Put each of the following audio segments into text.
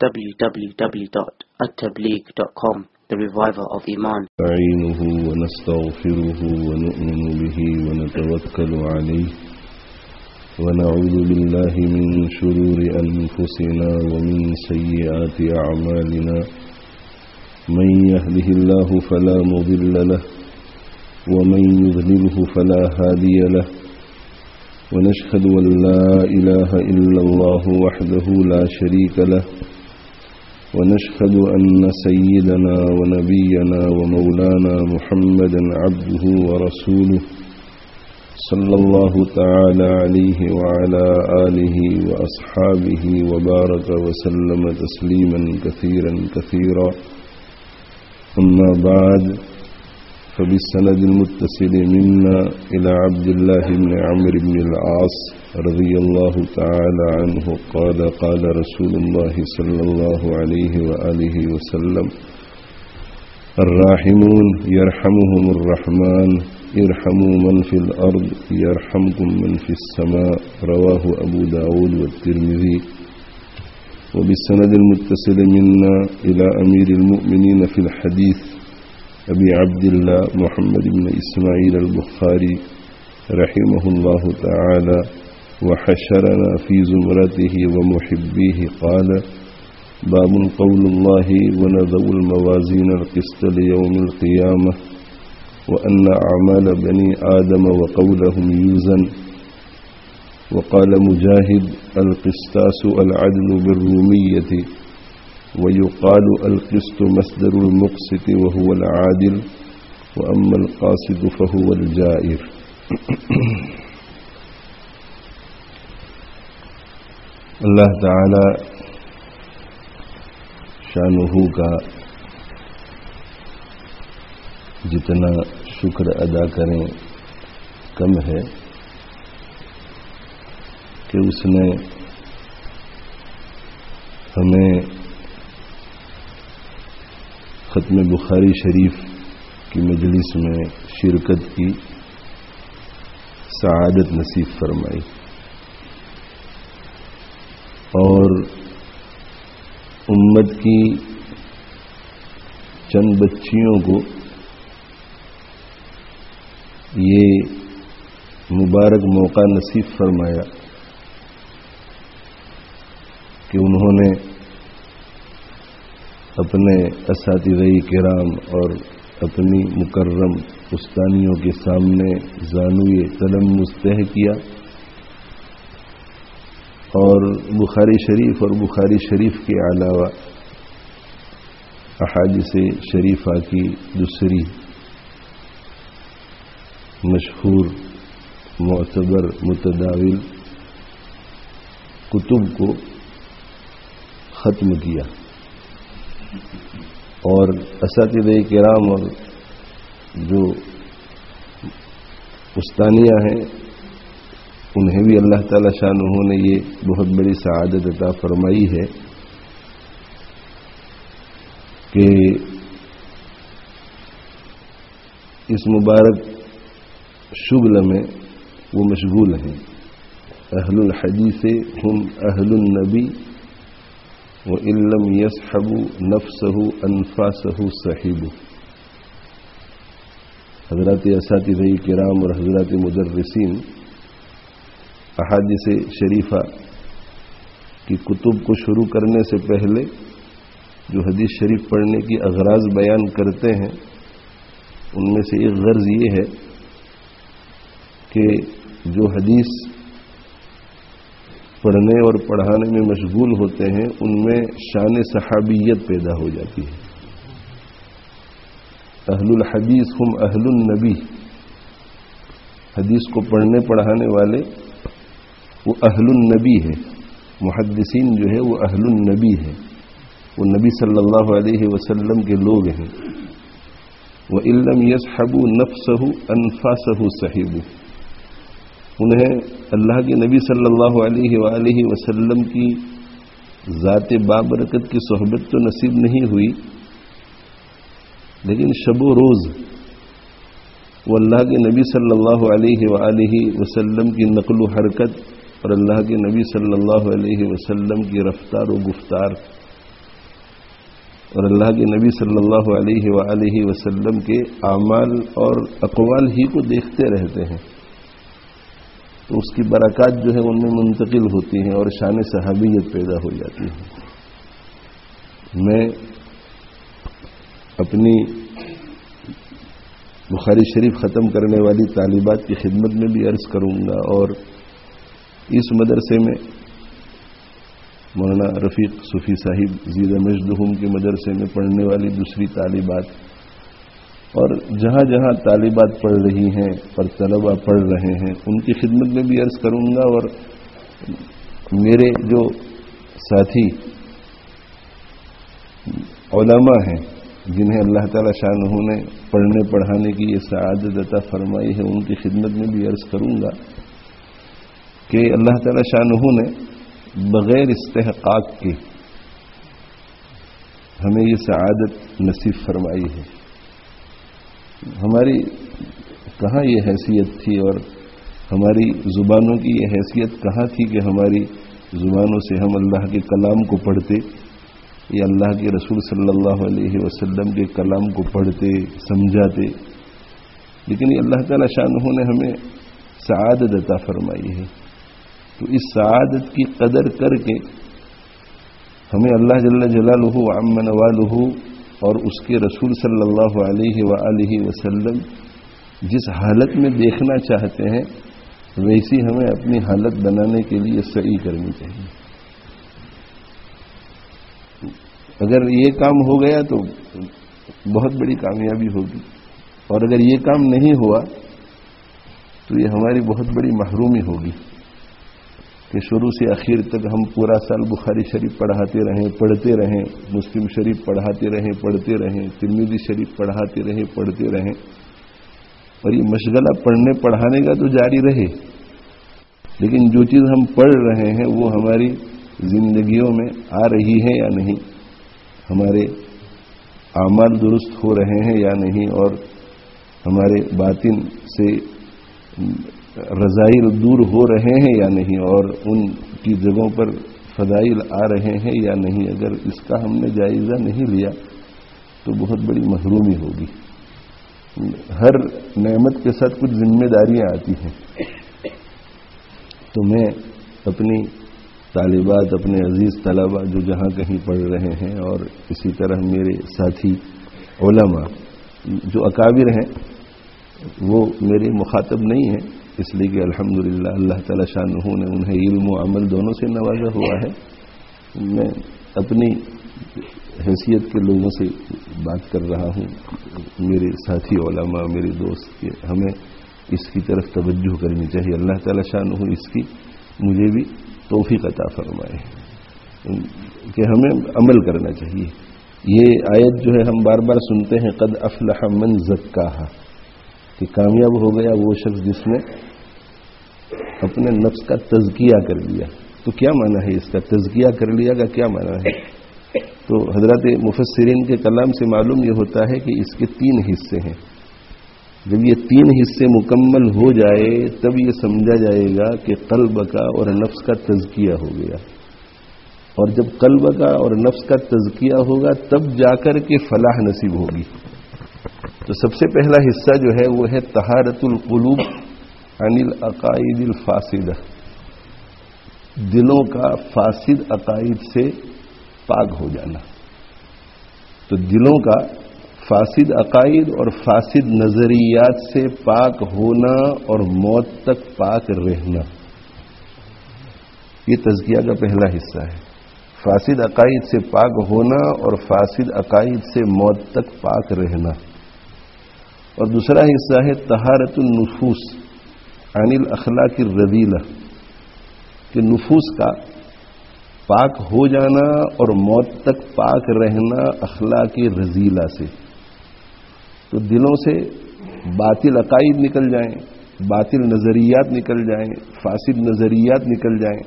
www.attableek.com, the reviver of Iman. نستعينه ونستغفره ونؤمن به ونتوكل عليه ونعوذ بالله من شرور أنفسنا ومن سيئات أعمالنا من يهده الله فلا مضل له ومن يضلله فلا هادي له ونشهد أن لا إله إلا الله وحده لا شريك له ونشهد أن سيدنا ونبينا ومولانا محمدا عبده ورسوله صلى الله تعالى عليه وعلى آله وأصحابه وبارك وسلم تسليما كثيرا كثيرا. أما بعد، فبالسند المتصل منا إلى عبد الله بن عمرو بن العاص رضي الله تعالى عنه قال قال رسول الله صلى الله عليه وآله وسلم: الراحمون يرحمهم الرحمن ارحموا من في الأرض يرحمكم من في السماء. رواه أبو داود والترمذي. وبالسند المتصل منا إلى أمير المؤمنين في الحديث أبي عبد الله محمد بن إسماعيل البخاري رحمه الله تعالى وحشرنا في زمرته ومحبيه قال: باب قول الله ونضع الموازين القسط ليوم القيامة وأن أعمال بني آدم وقولهم يوزن. وقال مجاهد: القسطاس العدل بالرومية، ويقال القسط مصدر المقسط وهو العادل، وأما القاسط فهو الجائر. اللہ تعالی شانہ کا جتنا شکر ادا کریں کم ہے کہ اس نے ہمیں ختم بخاری شریف کی مجلس میں شرکت کی سعادت نصیب فرمائی اور امت کی چند بچیوں کو یہ مبارک موقع نصیب فرمایا کہ انہوں نے اپنے اساتذہ کرام اور اپنی مکرم استانیوں کے سامنے زانوئے تلمس طے کیا اور بخاری شریف اور بخاری شریف کے علاوہ احادیث شریفہ کی دوسری مشہور معتبر متداول کتب کو ختم کیا اور اساتذہ کرام اور جو استانیہ ہیں انہیں بھی اللہ تعالی شانہ نے یہ بہت بڑی سعادت عطا فرمائی ہے کہ اس مبارک شغل میں وہ مشغول ہیں. اہل الحدیث ہم اہل النبی وَإِن لَّمْ يَصْحَبُوا نَفْسَهُ أَنفَاسَهُ صَحِبُهُ. حضرات اساتذہ کرام اور حضرات مدرسین احادیث شریفہ کی کتب کو شروع کرنے سے پہلے جو حدیث شریف پڑھنے کی اغراض بیان کرتے ہیں ان میں سے ایک غرض یہ ہے کہ جو حدیث پڑھنے اور پڑھانے میں مشغول ہوتے ہیں ان میں شان صحابیت پیدا ہو جاتی ہے. اہل الحدیث ہم اہل النبی، حدیث کو پڑھنے پڑھانے والے وہ اہل النبی ہے. محدثین جو ہے وہ اہل النبی ہے، وہ نبی صلی اللہ علیہ وسلم کے لوگ ہیں. وَإِن لَّمْ يَصْحَبُوا نَفْسَهُ أَنفَاسَهُ صَحِبُهُ. انہیں اللہ کے نبی صلی اللہ علیہ وآلہ وسلم کی ذات بابرکت کی صحبت تو نصیب نہیں ہوئی، لیکن شب و روز وہ اللہ کے نبی صلی اللہ علیہ وآلہ وسلم کی نقل و حرکت اور اللہ کے نبی صلی اللہ علیہ وسلم کی رفتار و گفتار اور اللہ کے نبی صلی اللہ علیہ وآلہ وسلم کے اعمال اور اقوال ہی کو دیکھتے رہتے ہیں تو اس کی برکات جو ہے ان میں منتقل ہوتی ہیں اور شان صحابیت پیدا ہو جاتی ہے۔ میں اپنی بخاری شریف ختم کرنے والی طالبات کی خدمت میں بھی عرض کروں گا، اور اس مدرسے میں مولانا رفیق صوفی صاحب زید مجدہم کے مدرسے میں پڑھنے والی دوسری طالبات اور جہاں جہاں طالبات پڑھ رہی ہیں اور طلبہ پڑھ رہے ہیں ان کی خدمت میں بھی عرض کروں گا، اور میرے جو ساتھی علماء ہیں جنہیں اللہ تعالی شانہ نے پڑھنے پڑھانے کی یہ سعادت عطا فرمائی ہے ان کی خدمت میں بھی عرض کروں گا کہ اللہ تعالی شانہ نے بغیر استحقاق کے ہمیں یہ سعادت نصیب فرمائی ہے۔ ہماری کہاں یہ حیثیت تھی اور ہماری زبانوں کی یہ حیثیت کہاں تھی کہ ہماری زبانوں سے ہم اللہ کے کلام کو پڑھتے یا اللہ کے رسول صلی اللہ علیہ وسلم کے کلام کو پڑھتے سمجھاتے، لیکن یہ اللہ تعالی شانہ نے ہمیں سعادت عطا فرمائی ہے۔ تو اس سعادت کی قدر کر کے ہمیں اللہ جل جلالہ وعم نوالہ اور اس کے رسول صلی اللہ علیہ وآلہ وسلم جس حالت میں دیکھنا چاہتے ہیں ویسی ہمیں اپنی حالت بنانے کے لیے سعی کرنی چاہیے۔ اگر یہ کام ہو گیا تو بہت بڑی کامیابی ہوگی، اور اگر یہ کام نہیں ہوا تو یہ ہماری بہت بڑی محرومی ہوگی کہ شروع سے آخر تک ہم پورا سال بخاری شریف پڑھتے رہیں، مسلم شریف پڑھتے رہیں، ترمذی شریف پڑھتے رہیں، اور یہ مشغلہ پڑھنے پڑھانے کا تو جاری رہے، لیکن جو چیز ہم پڑھ رہے ہیں وہ ہماری زندگیوں میں آ رہی ہے یا نہیں، ہمارے اعمال درست ہو رہے ہیں یا نہیں، اور ہمارے باطن سے رذائل دور ہو رہے ہیں یا نہیں، اور ان کی جگہوں پر فضائل آ رہے ہیں یا نہیں، اگر اس کا ہم نے جائزہ نہیں لیا تو بہت بڑی محرومی ہوگی۔ ہر نعمت کے ساتھ کچھ ذمہ داریاں آتی ہیں، تو میں اپنی طالبات، اپنے عزیز طلبہ جو جہاں کہیں پڑھ رہے ہیں، اور اسی طرح میرے ساتھی علماء جو اکابر ہیں وہ میرے مخاطب نہیں ہیں، اس لیے کہ الحمدللہ اللہ تعالی شانہ نے انہیں علم و عمل دونوں سے نوازا ہوا ہے۔ میں اپنی حیثیت کے لوگوں سے بات کر رہا ہوں، میرے ساتھی علماء، میرے دوست، کہ ہمیں اس کی طرف توجہ کرنی چاہیے۔ اللہ تعالی شانہ اس کی مجھے بھی توفیق عطا فرمائے کہ ہمیں عمل کرنا چاہیے۔ یہ آیت جو ہے ہم بار بار سنتے ہیں، قد افلح من زکاہا، کہ کامیاب ہو گیا وہ شخص جس نے اپنے نفس کا تزکیہ کر لیا۔ تو کیا معنی ہے اس کا؟ تزکیہ کر لیا کا کیا معنی ہے؟ تو حضرات مفسرین کے کلام سے معلوم یہ ہوتا ہے کہ اس کے 3 حصے ہیں۔ جب یہ 3 حصے مکمل ہو جائے تب یہ سمجھا جائے گا کہ قلب کا اور نفس کا تزکیہ ہو گیا، اور جب قلب کا اور نفس کا تزکیہ ہوگا تب جا کر کے فلاح نصیب ہوگی۔ تو سب سے پہلا حصہ جو ہے وہ ہے طہارت القلوب عن العقائد الفاسدہ، دلوں کا فاسد عقائد سے پاک ہو جانا۔ تو دلوں کا فاسد عقائد اور فاسد نظریات سے پاک ہونا اور موت تک پاک رہنا، یہ تزکیہ کا پہلا حصہ ہے۔ فاسد عقائد سے پاک ہونا اور فاسد عقائد سے موت تک پاک رہنا۔ اور دوسرا حصہ ہے طہارت النفوس عن الاخلاق الرذیلہ، کہ نفوس کا پاک ہو جانا اور موت تک پاک رہنا اخلاق رذیلہ سے۔ تو دلوں سے باطل عقائد نکل جائیں، باطل نظریات نکل جائیں، فاسد نظریات نکل جائیں،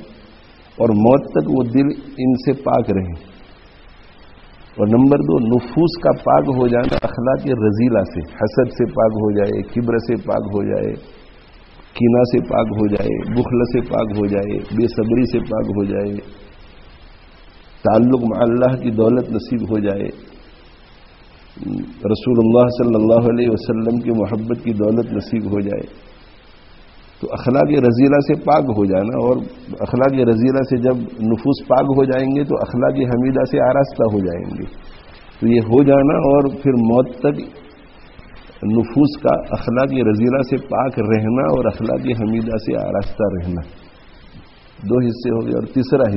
اور موت تک وہ دل ان سے پاک رہیں۔ اور نمبر 2، نفوس کا پاک ہو جانا اخلاق رذیلہ سے، حسد سے پاک ہو جائے، کبر سے پاک ہو جائے، کینہ سے پاک ہو جائے، بخل سے پاک ہو جائے، بے صبری سے پاک ہو جائے، تعلق مع اللہ کی دولت نصیب ہو جائے، رسول اللہ صلی اللہ علیہ وسلم کی محبت کی دولت نصیب ہو جائے تو اخلاق رذیلہ سے پاک ہو جانا، اور اخلاق رذیلہ سے جب نفوس پاک ہو جائیں گے تو اخلاق حمیدہ سے آراستہ ہو جائیں گے. تو یہ ہو جانا اور پھر موت تک نفوس کا اخلاق رذیلہ سے پاک رہنا اور اخلاق حمیدہ سے آراستہ رہنا، دو حصے ہو گئے. اور تیسرا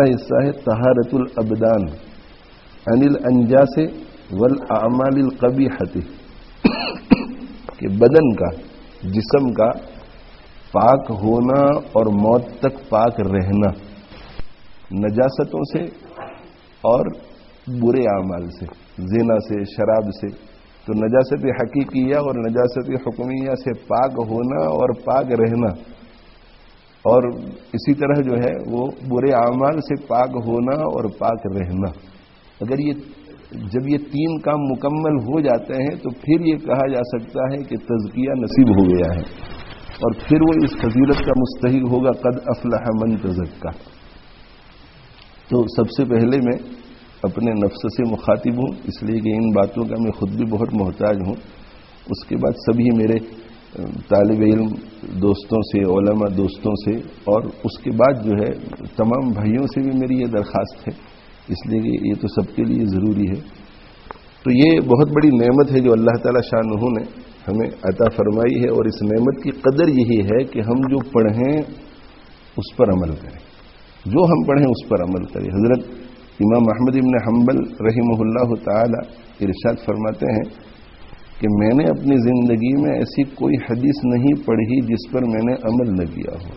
حصہ ہے طہارت الابدان عن الانجاس والاعمال القبیحۃ، کہ بدن کا، جسم کا پاک ہونا اور موت تک پاک رہنا نجاستوں سے اور برے اعمال سے، زنا سے، شراب سے. تو نجاست حقیقیہ اور نجاست حکمیہ سے پاک ہونا اور پاک رہنا، اور اسی طرح جو ہے وہ برے اعمال سے پاک ہونا اور پاک رہنا. اگر جب یہ تین کام مکمل ہو جاتے ہیں تو پھر یہ کہا جا سکتا ہے کہ تزکیہ نصیب ہو گیا ہے، اور پھر وہ اس فضیلت کا مستحق ہوگا قد افلح من تزکا. تو سب سے پہلے میں اپنے نفس سے مخاطب ہوں، اس لیے کہ ان باتوں کا میں خود بھی بہت محتاج ہوں. اس کے بعد سبھی میرے طالب علم دوستوں سے، علماء دوستوں سے، اور اس کے بعد جو ہے تمام بھائیوں سے بھی میری یہ درخواست ہے، اس لیے کہ یہ تو سب کے لیے ضروری ہے. تو یہ بہت بڑی نعمت ہے جو اللہ تعالی شانہ نے ہمیں عطا فرمائی ہے، اور اس نعمت کی قدر یہی ہے کہ ہم جو پڑھیں اس پر عمل کریں، جو ہم پڑھیں اس پر عمل کریں. حضرت امام احمد بن حنبل رحمہ اللہ تعالی ارشاد فرماتے ہیں کہ میں نے اپنی زندگی میں ایسی کوئی حدیث نہیں پڑھی جس پر میں نے عمل نہ کیا ہو.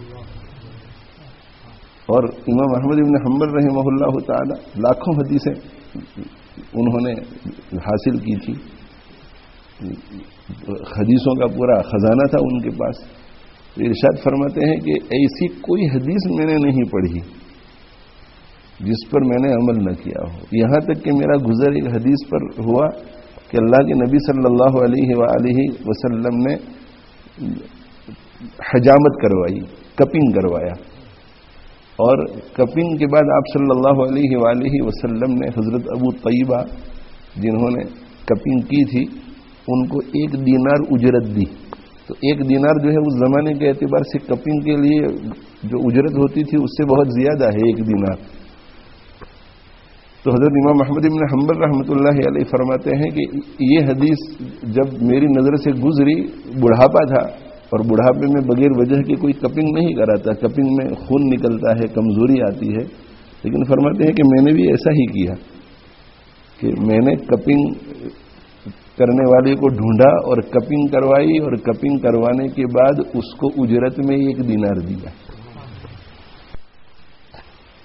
اور امام احمد بن حنبل رحمہ اللہ تعالی لاکھوں حدیثیں انہوں نے حاصل کی تھی، حدیثوں کا پورا خزانہ تھا ان کے پاس. ارشاد فرماتے ہیں کہ ایسی کوئی حدیث میں نے نہیں پڑھی جس پر میں نے عمل نہ کیا ہو. یہاں تک کہ میرا گزر ایک حدیث پر ہوا کہ اللہ کے نبی صلی اللہ علیہ وآلہ وسلم نے حجامت کروائی، کپنگ کروایا، اور کپنگ کے بعد آپ صلی اللہ علیہ وآلہ وسلم نے حضرت ابو طیبہ جنہوں نے کپنگ کی تھی ان کو 1 دینار اجرت دی. تو 1 دینار جو ہے اس زمانے کے اعتبار سے کپنگ کے لیے جو اجرت ہوتی تھی اس سے بہت زیادہ ہے 1 دینار. تو حضرت امام احمد بن حنبل رحمۃ اللہ علیہ فرماتے ہیں کہ یہ حدیث جب میری نظر سے گزری، بڑھاپا تھا اور بڑھاپے میں بغیر وجہ کے کوئی کپنگ نہیں کراتا، کپنگ میں خون نکلتا ہے، کمزوری آتی ہے. لیکن فرماتے ہیں کہ میں نے بھی ایسا ہی کیا کہ میں نے کپنگ کرنے والے کو ڈھونڈا اور کپنگ کروائی، اور کپنگ کروانے کے بعد اس کو اجرت میں 1 دینار دیا.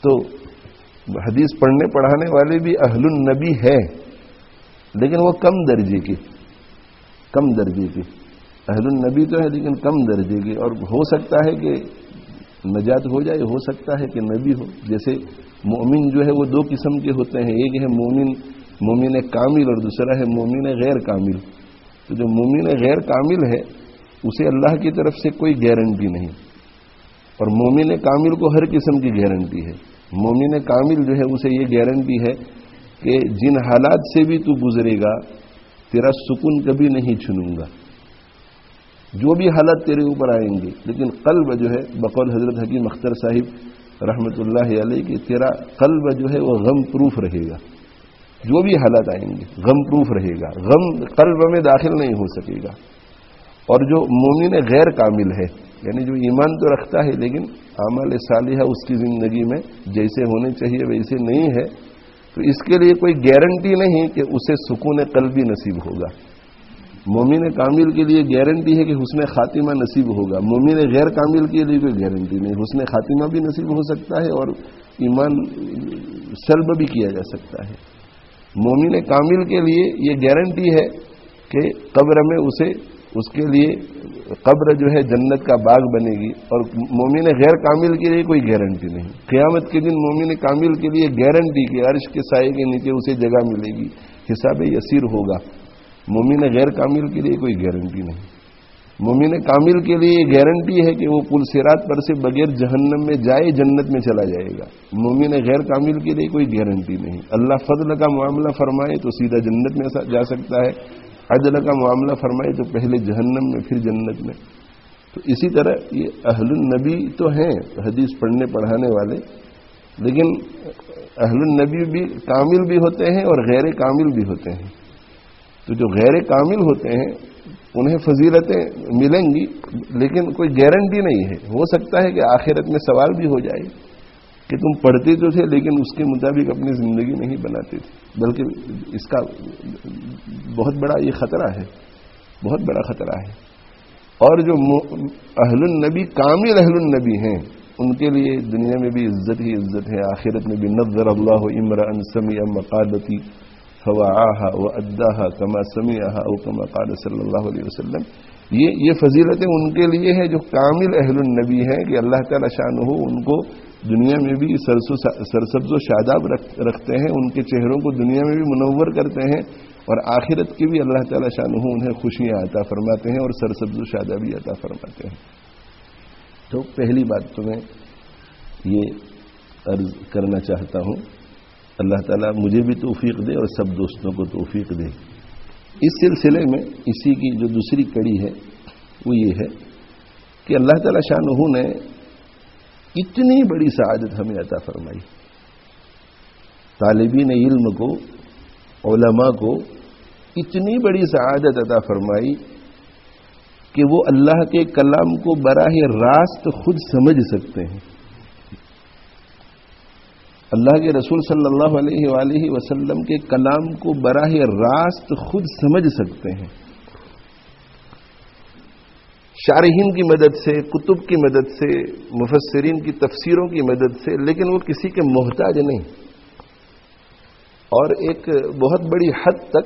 تو حدیث پڑھنے پڑھانے والے بھی اہل النبی ہے، لیکن وہ کم درجے کے اہل النبی تو ہے لیکن کم درجے کے. اور ہو سکتا ہے کہ نجات ہو جائے، ہو سکتا ہے کہ نبی ہو. جیسے مومن جو ہے وہ 2 قسم کے ہوتے ہیں، ایک ہے مومن کامل اور دوسرا ہے مومن غیر کامل. تو جو مومن غیر کامل ہے اسے اللہ کی طرف سے کوئی گارنٹی نہیں، اور مومن کامل کو ہر قسم کی گارنٹی ہے. مومن کامل جو ہے اسے یہ گارنٹی ہے کہ جن حالات سے بھی تو گزرے گا تیرا سکون کبھی نہیں چھنوں گا، جو بھی حالات تیرے اوپر آئیں گے، لیکن قلب جو ہے بقول حضرت حکیم اختر صاحب رحمۃ اللہ علیہ کہ تیرا قلب جو ہے وہ غم پروف رہے گا. جو بھی حالات آئیں گے غم پروف رہے گا، غم قلب میں داخل نہیں ہو سکے گا. اور جو مومن غیر کامل ہے، یعنی جو ایمان تو رکھتا ہے لیکن اعمال صالحہ اس کی زندگی میں جیسے ہونے چاہیے ویسے نہیں ہے، تو اس کے لیے کوئی گارنٹی نہیں کہ اسے سکون قلبی نصیب ہوگا. مومن کامل کے لیے گارنٹی ہے کہ حسن خاتمہ نصیب ہوگا. مومن غیر کامل کے لیے کوئی گارنٹی نہیں. حسن خاتمہ بھی نصیب ہو سکتا ہے اور ایمان سلب بھی کیا جا سکتا ہے. مومن کامل کے لیے یہ گارنٹی ہے کہ قبر میں اس کے لیے قبر جو ہے جنت کا باغ بنے گی، اور مومن غیر کامل کے لیے کوئی گارنٹی نہیں. قیامت کے دن مومن کامل کے لیے گارنٹی کہ عرش کے سائے کے نیچے اسے جگہ ملے گی، حساب یسیر ہوگا. مومن غیر کامل کے لیے کوئی گارنٹی نہیں. مومن کامل کے لیے یہ گارنٹی ہے کہ وہ پل صراط پر سے بغیر جہنم میں جائے جنت میں چلا جائے گا. مومن غیر کامل کے لیے کوئی گارنٹی نہیں. اللہ فضل کا معاملہ فرمائے تو سیدھا جنت میں جا سکتا ہے، عدل کا معاملہ فرمائے تو پہلے جہنم میں پھر جنت میں. تو اسی طرح یہ اہل النبی تو ہیں حدیث پڑھنے پڑھانے والے، لیکن اہل النبی بھی کامل بھی ہوتے ہیں اور غیر کامل بھی ہوتے ہیں. تو جو غیر کامل ہوتے ہیں انہیں فضیلتیں ملیں گی، لیکن کوئی گارنٹی نہیں ہے. ہو سکتا ہے کہ آخرت میں سوال بھی ہو جائے کہ تم پڑھتے تو تھے لیکن اس کے مطابق اپنی زندگی نہیں بناتے تھے. بلکہ اس کا بہت بڑا یہ خطرہ ہے، بہت بڑا خطرہ ہے. اور جو اہل النبی کامل اہل النبی ہیں ان کے لیے دنیا میں بھی عزت ہی عزت ہے، آخرت میں بھی. نظر اللہ امرأ سمع مقالتی فوعاها واداها كما سمعها او كما قال صلی اللہ علیہ وسلم. یہ فضیلتیں ان کے لیے ہیں جو کامل اہل النبی ہیں کہ اللہ تعالی شانہ ان کو دنیا میں بھی سرسبز و شاداب رکھتے ہیں، ان کے چہروں کو دنیا میں بھی منور کرتے ہیں، اور آخرت کی بھی اللہ تعالی شانہ انہیں خوشیاں عطا فرماتے ہیں اور سرسبز و شادابی عطا فرماتے ہیں. تو پہلی بات تو میں یہ عرض کرنا چاہتا ہوں، اللہ تعالیٰ مجھے بھی توفیق دے اور سب دوستوں کو توفیق دے. اس سلسلے میں اسی کی جو دوسری کڑی ہے وہ یہ ہے کہ اللہ تعالیٰ شانہ نے اتنی بڑی سعادت ہمیں عطا فرمائی، طالبین علم کو، علماء کو اتنی بڑی سعادت عطا فرمائی کہ وہ اللہ کے کلام کو براہ راست خود سمجھ سکتے ہیں. اللہ کے رسول صلی اللہ علیہ وآلہ وسلم کے کلام کو براہ راست خود سمجھ سکتے ہیں، شارحین کی مدد سے، کتب کی مدد سے، مفسرین کی تفسیروں کی مدد سے، لیکن وہ کسی کے محتاج نہیں. اور ایک بہت بڑی حد تک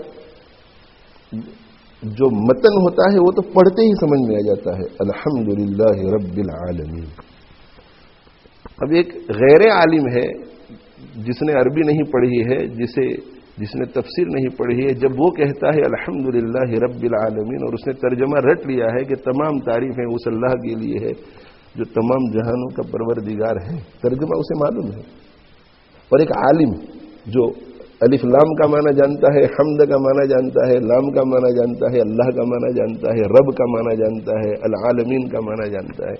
جو متن ہوتا ہے وہ تو پڑھتے ہی سمجھ میں آ جاتا ہے. الحمدللہ رب العالمین. اب ایک غیر عالم ہے جس نے عربی نہیں پڑھی ہے، جس نے تفسیر نہیں پڑھی ہے، جب وہ کہتا ہے الحمدللہ رب العالمین اور اس نے ترجمہ رٹ لیا ہے کہ تمام تعریفیں اس اللہ کے لیے ہے جو تمام جہانوں کا پروردگار ہے، ترجمہ اسے معلوم ہے. اور ایک عالم جو الف لام کا معنی جانتا ہے، حمد کا معنی جانتا ہے، لام کا معنی جانتا ہے، اللہ کا معنی جانتا ہے، رب کا معنی جانتا ہے، العالمین کا معنی جانتا ہے،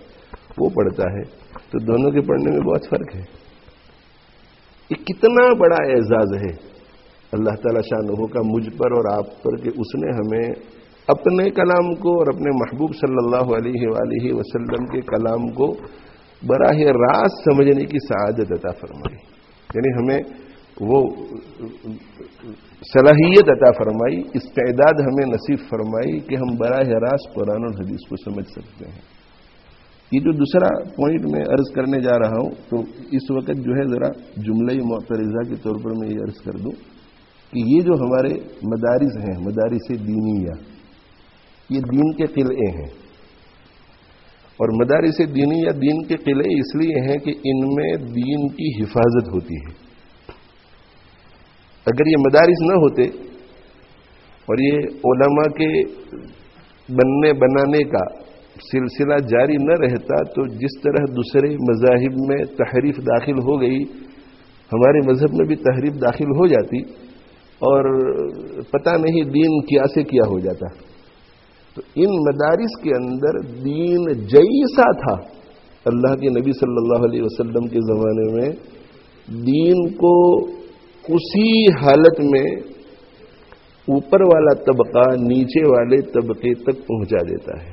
وہ پڑھتا ہے. تو دونوں کے پڑھنے میں بہت فرق ہے. یہ کتنا بڑا اعزاز ہے اللہ تعالی شانہ کا مجھ پر اور آپ پر کہ اس نے ہمیں اپنے کلام کو اور اپنے محبوب صلی اللہ علیہ وآلہ وسلم کے کلام کو براہ راست سمجھنے کی سعادت عطا فرمائی. یعنی ہمیں وہ صلاحیت عطا فرمائی، استعداد ہمیں نصیب فرمائی کہ ہم براہ راست قرآن اور حدیث کو سمجھ سکتے ہیں. یہ جو دوسرا پوائنٹ میں عرض کرنے جا رہا ہوں تو اس وقت جو ہے ذرا جملہ معترضہ کے طور پر میں یہ عرض کر دوں کہ یہ جو ہمارے مدارس ہیں، مدارس دینیہ، یہ دین کے قلعے ہیں. اور مدارس دینیہ دین کے قلعے اس لیے ہیں کہ ان میں دین کی حفاظت ہوتی ہے. اگر یہ مدارس نہ ہوتے اور یہ علماء کے بنانے کا سلسلہ جاری نہ رہتا تو جس طرح دوسرے مذاہب میں تحریف داخل ہو گئی، ہمارے مذہب میں بھی تحریف داخل ہو جاتی اور پتہ نہیں دین کیا سے کیا ہو جاتا. تو ان مدارس کے اندر دین جیسا تھا اللہ کے نبی صلی اللہ علیہ وسلم کے زمانے میں، دین کو اسی حالت میں اوپر والا طبقہ نیچے والے طبقے تک پہنچا دیتا ہے.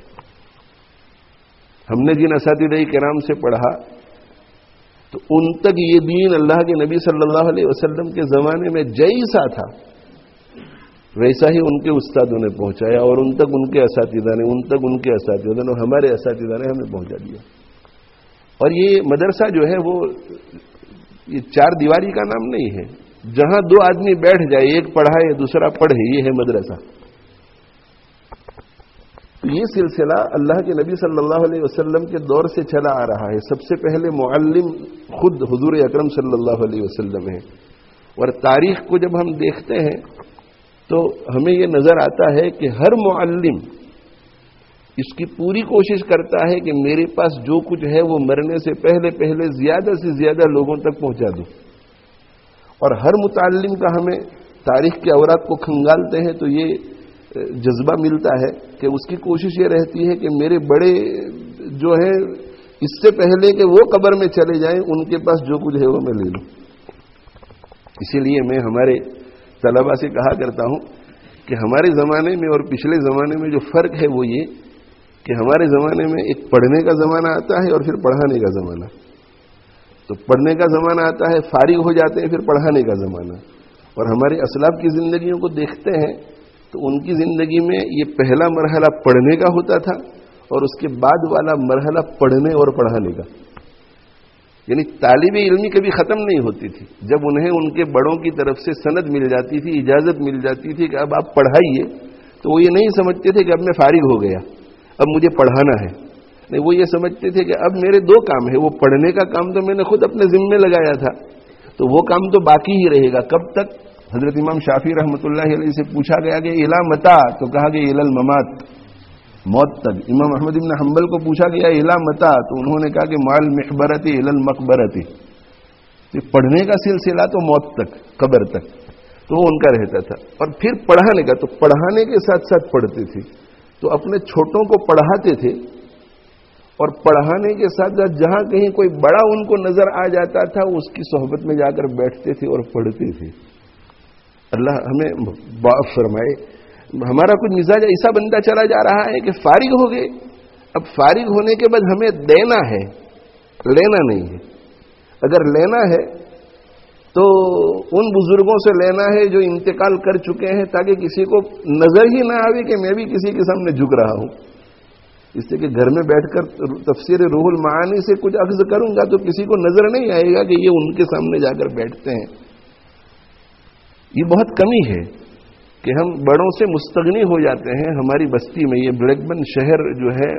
ہم نے جن اساتذہ کرام سے پڑھا تو ان تک یہ دین اللہ کے نبی صلی اللہ علیہ وسلم کے زمانے میں جیسا تھا ویسا ہی ان کے استادوں نے پہنچایا، اور ان تک ان کے اساتذہ نے، ان تک ان کے اساتذہ نے، ہمارے اساتذہ نے ہمیں پہنچا دیا. اور یہ مدرسہ جو ہے وہ یہ چار دیواری کا نام نہیں ہے. جہاں دو آدمی بیٹھ جائے، ایک پڑھائے دوسرا پڑھے، یہ ہے مدرسہ. یہ سلسلہ اللہ کے نبی صلی اللہ علیہ وسلم کے دور سے چلا آ رہا ہے. سب سے پہلے معلم خود حضور اکرم صلی اللہ علیہ وسلم ہیں. اور تاریخ کو جب ہم دیکھتے ہیں تو ہمیں یہ نظر آتا ہے کہ ہر معلم اس کی پوری کوشش کرتا ہے کہ میرے پاس جو کچھ ہے وہ مرنے سے پہلے پہلے زیادہ سے زیادہ لوگوں تک پہنچا دوں. اور ہر متعلم کا ہمیں تاریخ کے اوراق کو کھنگالتے ہیں تو یہ جذبہ ملتا ہے کہ اس کی کوشش یہ رہتی ہے کہ میرے بڑے جو ہیں اس سے پہلے کہ وہ قبر میں چلے جائیں ان کے پاس جو کچھ ہے وہ میں لے لوں. اسی لیے میں ہمارے طلباء سے کہا کرتا ہوں کہ ہمارے زمانے میں اور پچھلے زمانے میں جو فرق ہے وہ یہ کہ ہمارے زمانے میں ایک پڑھنے کا زمانہ آتا ہے اور پھر پڑھانے کا زمانہ. تو پڑھنے کا زمانہ آتا ہے، فارغ ہو جاتے ہیں، پھر پڑھانے کا زمانہ. اور ہمارے اسلاف کی زندگیوں کو دیکھتے ہیں تو ان کی زندگی میں یہ پہلا مرحلہ پڑھنے کا ہوتا تھا اور اس کے بعد والا مرحلہ پڑھنے اور پڑھانے کا. یعنی طالب علمی کبھی ختم نہیں ہوتی تھی. جب انہیں ان کے بڑوں کی طرف سے سند مل جاتی تھی، اجازت مل جاتی تھی کہ اب آپ پڑھائیے، تو وہ یہ نہیں سمجھتے تھے کہ اب میں فارغ ہو گیا، اب مجھے پڑھانا ہے. نہیں، وہ یہ سمجھتے تھے کہ اب میرے دو کام ہیں. وہ پڑھنے کا کام تو میں نے خود اپنے ذمے لگایا تھا، تو وہ کام تو باقی ہی رہے گا. کب تک؟ حضرت امام شافعی رحمۃ اللہ علیہ سے پوچھا گیا کہ الا متا، تو کہا کہ الی الممات، موت تک. امام احمد بن حنبل کو پوچھا گیا الا متا، تو انہوں نے کہا کہ مال محبرت الی المقبرت. پڑھنے کا سلسلہ تو موت تک، قبر تک، تو وہ ان کا رہتا تھا. اور پھر پڑھانے کا، تو پڑھانے کے ساتھ ساتھ پڑھتے تھے. تو اپنے چھوٹوں کو پڑھاتے تھے اور پڑھانے کے ساتھ ساتھ جہاں کہیں کوئی بڑا ان کو نظر آ جاتا تھا اس کی صحبت میں جا کر بیٹھتے تھے اور پڑھتے تھے. اللہ ہمیں معاف فرمائے. ہمارا کچھ مزاج ایسا بنتا چلا جا رہا ہے کہ فارغ ہو گئے، اب فارغ ہونے کے بعد ہمیں دینا ہے، لینا نہیں ہے. اگر لینا ہے تو ان بزرگوں سے لینا ہے جو انتقال کر چکے ہیں، تاکہ کسی کو نظر ہی نہ آئے کہ میں بھی کسی کے سامنے جھک رہا ہوں. اس سے کہ گھر میں بیٹھ کر تفسیر روح المعانی سے کچھ اخذ کروں گا تو کسی کو نظر نہیں آئے گا کہ یہ ان کے سامنے جا کر بیٹھتے ہیں. یہ بہت کمی ہے کہ ہم بڑوں سے مستغنی ہو جاتے ہیں. ہماری بستی میں یہ بلیک بن شہر جو ہے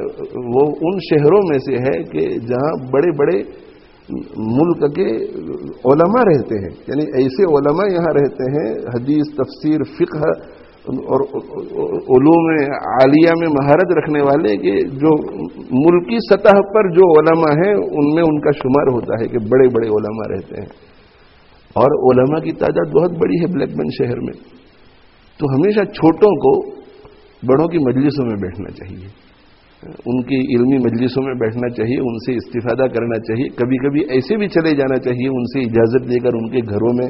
وہ ان شہروں میں سے ہے کہ جہاں بڑے بڑے ملک کے علماء رہتے ہیں. یعنی ایسے علماء یہاں رہتے ہیں، حدیث، تفسیر، فقہ اور علوم عالیہ میں مہارت رکھنے والے، کہ جو ملکی سطح پر جو علماء ہیں ان میں ان کا شمار ہوتا ہے کہ بڑے بڑے علماء رہتے ہیں. اور علماء کی تعداد بہت بڑی ہے بلیک بن شہر میں. تو ہمیشہ چھوٹوں کو بڑوں کی مجلسوں میں بیٹھنا چاہیے، ان کی علمی مجلسوں میں بیٹھنا چاہیے، ان سے استفادہ کرنا چاہیے. کبھی کبھی ایسے بھی چلے جانا چاہیے، ان سے اجازت لے کر ان کے گھروں میں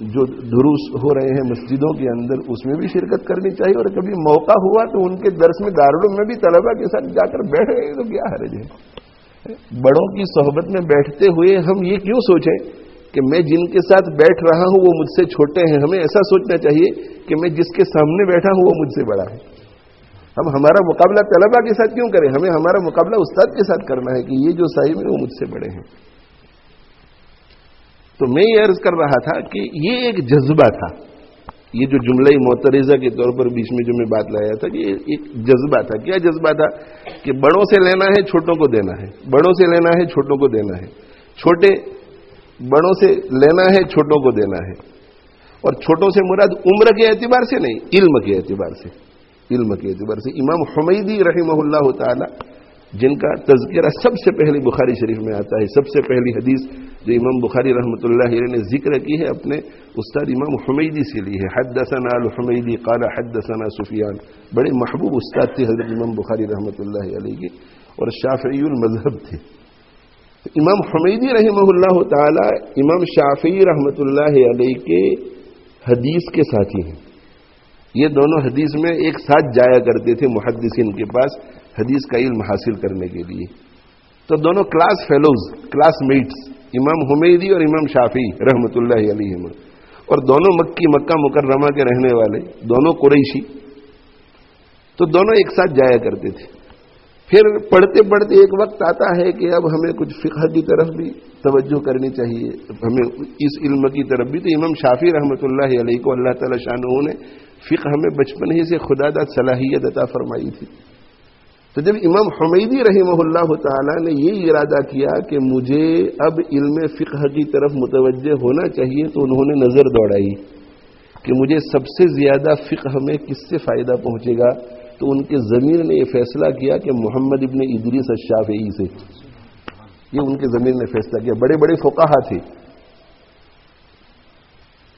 جو دروس ہو رہے ہیں مسجدوں کے اندر اس میں بھی شرکت کرنی چاہیے. اور کبھی موقع ہوا تو ان کے درس میں دارالعلوم میں بھی طلباء کے ساتھ جا کر بیٹھ گئے تو کیا حرج ہے. بڑوں کی صحبت میں بیٹھتے ہوئے ہم یہ کیوں سوچیں کہ میں جن کے ساتھ بیٹھ رہا ہوں وہ مجھ سے چھوٹے ہیں. ہمیں ایسا سوچنا چاہیے کہ میں جس کے سامنے بیٹھا ہوں وہ مجھ سے بڑا ہے. ہم ہمارا مقابلہ طلباء کے ساتھ کیوں کریں؟ ہمیں ہمارا مقابلہ استاد کے ساتھ کرنا ہے کہ یہ جو صاحب ہیں وہ مجھ سے بڑے ہیں. تو میں یہ عرض کر رہا تھا کہ یہ ایک جذبہ تھا. یہ جو جملہ معترضہ کے طور پر بیچ میں جو میں بات لایا تھا کہ یہ ایک جذبہ تھا. کیا جذبہ تھا؟ کہ بڑوں سے لینا ہے، چھوٹوں کو دینا ہے. بڑوں سے لینا ہے، چھوٹوں کو دینا ہے. چھوٹے بڑوں سے لینا ہے، چھوٹوں کو دینا ہے. اور چھوٹوں سے مراد عمر کے اعتبار سے نہیں، علم کے اعتبار سے. علم کے اعتبار سے امام حمیدی رحمہ اللہ تعالی، جن کا تذکرہ سب سے پہلے بخاری شریف میں آتا ہے، سب سے پہلی حدیث جو امام بخاری رحمۃ اللہ علیہ نے ذکر کی ہے اپنے استاد امام حمیدی سے لی ہے. حدثنا الحمیدی قال حدثنا سفیان. بڑے محبوب استاد تھے حضرت امام بخاری رحمۃ اللہ علیہ کے، اور شافعی المذہب تھے. امام حمیدی رحمہ اللہ تعالی امام شافعی رحمۃ اللہ علیہ کے حدیث کے ساتھی ہیں. یہ دونوں حدیث میں ایک ساتھ جایا کرتے تھے محدثین کے پاس حدیث کا علم حاصل کرنے کے لیے. تو دونوں کلاس فیلوز، کلاس میٹس، امام حمیدی اور امام شافعی رحمۃ اللہ علیہ، اور دونوں مکہ مکرمہ کے رہنے والے، دونوں قریشی. تو دونوں ایک ساتھ جایا کرتے تھے. پھر پڑھتے پڑھتے ایک وقت آتا ہے کہ اب ہمیں کچھ فقہ کی طرف بھی توجہ کرنی چاہیے، ہمیں اس علم کی طرف بھی. تو امام شافعی رحمۃ اللہ علیہ کو اللہ تعالی شانہ نے فقہ میں بچپن ہی سے خدا داد صلاحیت عطا فرمائی تھی. تو جب امام حمیدی رحمہ اللہ تعالی نے یہ ارادہ کیا کہ مجھے اب علم فقہ کی طرف متوجہ ہونا چاہیے، تو انہوں نے نظر دوڑائی کہ مجھے سب سے زیادہ فقہ میں کس سے فائدہ پہنچے گا. تو ان کے ضمیر نے یہ فیصلہ کیا کہ محمد ابن ادریس الشافعی سے، یہ ان کے ضمیر نے فیصلہ کیا. بڑے بڑے فقہا تھے،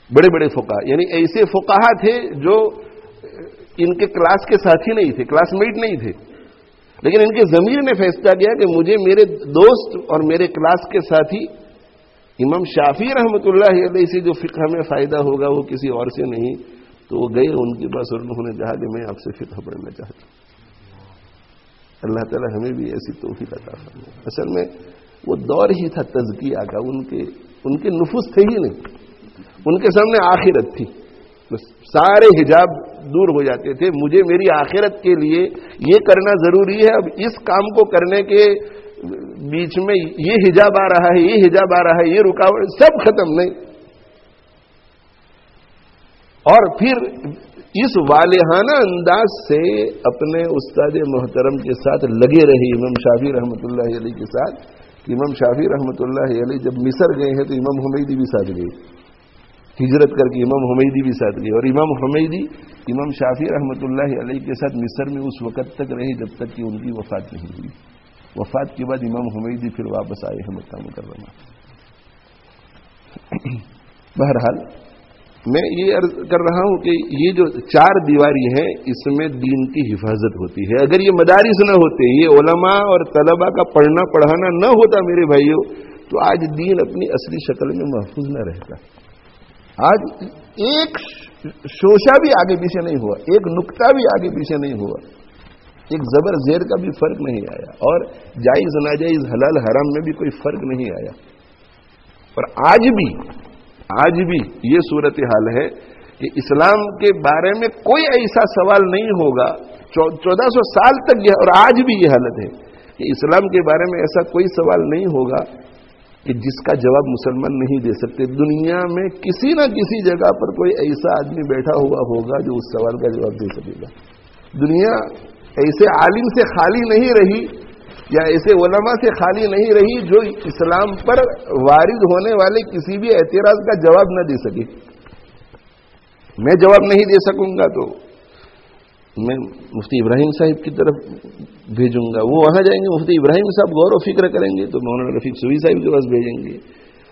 بڑے بڑے فقہا، یعنی ایسے فقہا تھے جو ان کے کلاس کے ساتھی نہیں تھے، کلاس میٹ نہیں تھے، لیکن ان کے ضمیر نے فیصلہ کیا کہ مجھے میرے دوست اور میرے کلاس کے ساتھی امام شافعی رحمۃ اللہ علیہ سے جو فقہ میں فائدہ ہوگا وہ کسی اور سے نہیں. تو وہ گئے ان کے پاس اور انہوں نے کہا کہ میں آپ سے فقہ پڑھنا چاہتا ہوں. اللہ تعالی ہمیں بھی ایسی توفیق عطا فرمائے. اصل میں وہ دور ہی تھا تزکیہ کا، ان کے نفوس تھے ہی نہیں، ان کے سامنے آخرت تھی، بس سارے حجاب دور ہو جاتے تھے. مجھے میری آخرت کے لیے یہ کرنا ضروری ہے، اب اس کام کو کرنے کے بیچ میں یہ حجاب آ رہا ہے، یہ حجاب آ رہا ہے، یہ رکاوٹ، سب ختم. نہیں. اور پھر اس والہانہ انداز سے اپنے استاد محترم کے ساتھ لگے رہے امام شافعی رحمۃ اللہ علیہ کے ساتھ. امام شافعی رحمۃ اللہ علیہ جب مصر گئے ہیں تو امام حمیدی بھی ساتھ گئے، ہجرت کر کے امام حمیدی بھی ساتھ گئے. اور امام حمیدی امام شافعی رحمۃ اللہ علیہ کے ساتھ مصر میں اس وقت تک رہے جب تک کہ ان کی وفات نہیں ہوئی. وفات کے بعد امام حمیدی پھر واپس آئے ہیں مکہ مکرمہ. بہرحال میں یہ عرض کر رہا ہوں کہ یہ جو چار دیواری ہے اس میں دین کی حفاظت ہوتی ہے. اگر یہ مدارس نہ ہوتے، یہ علماء اور طلباء کا پڑھنا پڑھانا نہ ہوتا میرے بھائیوں، تو آج دین اپنی اصلی شکل میں محفوظ نہ رہتا. آج ایک شوشہ بھی آگے پیچھے نہیں ہوا، ایک نقطہ بھی آگے پیچھے نہیں ہوا، ایک زبر زیر کا بھی فرق نہیں آیا، اور جائز ناجائز حلال حرام میں بھی کوئی فرق نہیں آیا. اور آج بھی یہ صورتحال ہے کہ اسلام کے بارے میں کوئی ایسا سوال نہیں ہوگا. 1400 سال تک یہ، اور آج بھی یہ حالت ہے کہ اسلام کے بارے میں ایسا کوئی سوال نہیں ہوگا کہ جس کا جواب مسلمان نہیں دے سکتے. دنیا میں کسی نہ کسی جگہ پر کوئی ایسا آدمی بیٹھا ہوا ہوگا جو اس سوال کا جواب دے سکے گا. دنیا ایسے عالم سے خالی نہیں رہی یا ایسے علماء سے خالی نہیں رہی جو اسلام پر وارد ہونے والے کسی بھی اعتراض کا جواب نہ دے سکے. میں جواب نہیں دے سکوں گا تو میں مفتی ابراہیم صاحب کی طرف بھیجوں گا، وہ وہاں جائیں گے، مفتی ابراہیم صاحب غور و فکر کریں گے تو مولانا رفیق سوی صاحب کے پاس بھیجیں گے.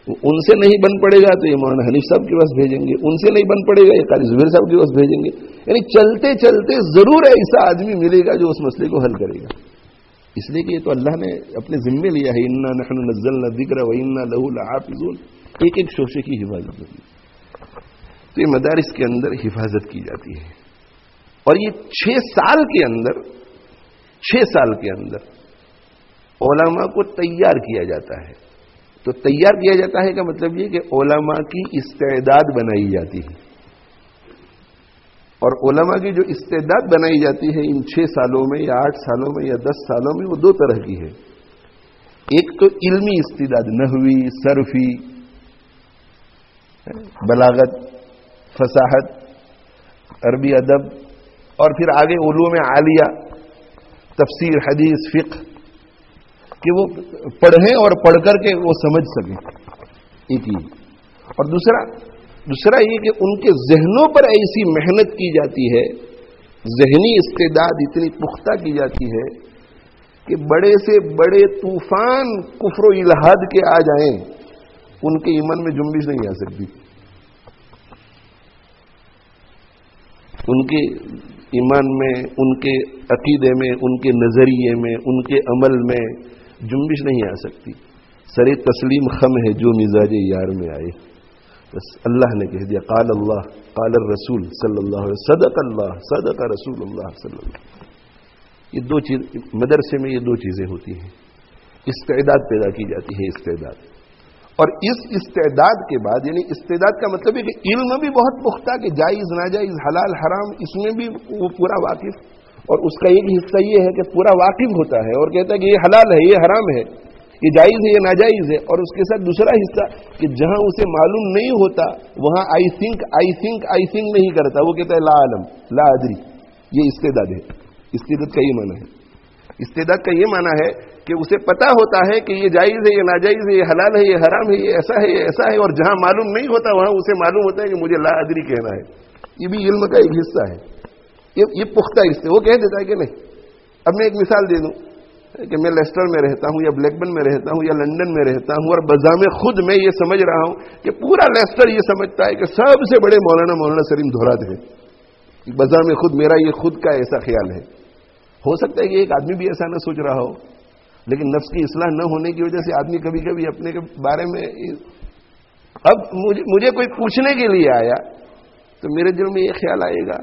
ان سے نہیں بن پڑے گا تو یہ مولانا حنیف صاحب کے پاس بھیجیں گے، ان سے نہیں بن پڑے گا یہ قاری زبیر صاحب کے پاس بھیجیں گے. یعنی چلتے چلتے ضرور ایسا آدمی ملے گا جو اس مسئلے کو حل کرے گا. اس لیے کہ یہ تو اللہ نے اپنے ذمے لیا ہے، انا نحن نزلنا الذکر وانا له لحافظون. ایک ایک شوشے کی حفاظت ہوتی ہے. تو یہ مدارس کے اندر حفاظت کی جاتی ہے. اور یہ 6 سال کے اندر علماء کو تیار کیا جاتا ہے. تو تیار کیا جاتا ہے کا مطلب یہ کہ علماء کی استعداد بنائی جاتی ہے. اور علماء کی جو استعداد بنائی جاتی ہے ان 6 سالوں میں یا 8 سالوں میں یا 10 سالوں میں، وہ 2 طرح کی ہے. ایک تو علمی استعداد، نحوی، صرفی، بلاغت، فصاحت، عربی ادب، اور پھر آگے علوم عالیہ، تفسیر، حدیث، فقہ، کہ وہ پڑھیں اور پڑھ کر کے وہ سمجھ سکیں. ایک ہی. اور دوسرا یہ کہ ان کے ذہنوں پر ایسی محنت کی جاتی ہے، ذہنی استعداد اتنی پختہ کی جاتی ہے کہ بڑے سے بڑے طوفان کفر و الحاد کے آ جائیں ان کے ایمان میں جنبش نہیں آ سکتی. ان کے ایمان میں، ان کے عقیدے میں، ان کے نظریے میں، ان کے عمل میں جنبش نہیں آ سکتی. سر تسلیم خم ہے جو مزاج یار میں آئے. بس اللہ نے کہہ دیا قال اللہ قال الرسول صلی اللہ علیہ وسلم، صدق اللہ صدق رسول اللہ صلی اللہ علیہ وسلم. یہ 2 چیز مدرسے میں، یہ 2 چیزیں ہوتی ہیں. استعداد پیدا کی جاتی ہے، استعداد. اور اس استعداد کے بعد، یعنی استعداد کا مطلب ہے کہ علم بھی بہت پختہ کہ جائز ناجائز حلال حرام اس میں بھی وہ پورا واقف. اور اس کا ایک حصہ یہ ہے کہ پورا واقف ہوتا ہے اور کہتا ہے کہ یہ حلال ہے، یہ حرام ہے، یہ جائز ہے، یہ ناجائز ہے. اور اس کے ساتھ دوسرا حصہ کہ جہاں اسے معلوم نہیں ہوتا وہاں آئی تھنک نہیں کرتا، وہ کہتا ہے لا علم لا ادری. یہ استعداد ہے. استعداد کا یہ معنی ہے. استعداد کا یہ معنی ہے کہ اسے پتا ہوتا ہے کہ یہ جائز ہے، یہ ناجائز ہے، یہ حلال ہے، یہ حرام ہے، یہ ایسا ہے، یہ ایسا ہے. اور جہاں معلوم نہیں ہوتا وہاں اسے معلوم ہوتا ہے کہ مجھے لا ادری کہنا ہے. یہ بھی علم کا ایک حصہ ہے. یہ پختہ رشتے. وہ کہہ دیتا ہے کہ نہیں. اب میں ایک مثال دے دوں کہ میں لیسٹر میں رہتا ہوں یا بلیک بن میں رہتا ہوں یا لندن میں رہتا ہوں، اور بذام خود میں یہ سمجھ رہا ہوں کہ پورا لیسٹر یہ سمجھتا ہے کہ سب سے بڑے مولانا سلیم دھوراد ہے. بذام خود میرا یہ خود کا ایسا خیال ہے. ہو سکتا ہے کہ ایک آدمی بھی ایسا نہ سوچ رہا ہو، لیکن نفس کی اصلاح نہ ہونے کی وجہ سے آدمی کبھی کبھی اپنے کے بارے میں. اب مجھے کوئی پوچھنے کے لیے آیا تو میرے دل میں یہ خیال آئے گا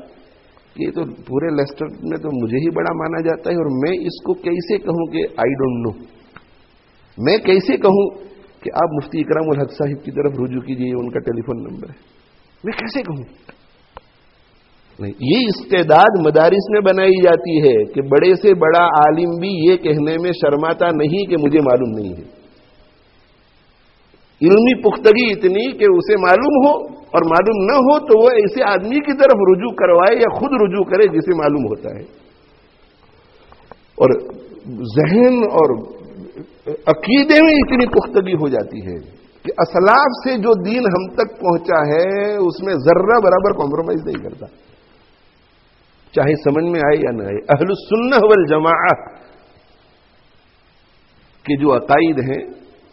کہ یہ تو پورے لیسٹر میں تو مجھے ہی بڑا مانا جاتا ہے، اور میں اس کو کیسے کہوں کہ آئی ڈونٹ نو. میں کیسے کہوں کہ آپ مفتی اکرام الحق صاحب کی طرف رجوع کیجیے، ان کا ٹیلی فون نمبر ہے. میں کیسے کہوں؟ نہیں، یہ استعداد مدارس میں بنائی جاتی ہے کہ بڑے سے بڑا عالم بھی یہ کہنے میں شرماتا نہیں کہ مجھے معلوم نہیں ہے. علمی پختگی اتنی کہ اسے معلوم ہو، اور معلوم نہ ہو تو وہ ایسے آدمی کی طرف رجوع کروائے یا خود رجوع کرے جسے معلوم ہوتا ہے. اور ذہن اور عقیدے میں اتنی پختگی ہو جاتی ہے کہ اسلاف سے جو دین ہم تک پہنچا ہے اس میں ذرہ برابر کمپرومائز نہیں کرتا، چاہے سمجھ میں آئے یا نہ آئے. اہل السنہ والجماعہ کے جو عقائد ہیں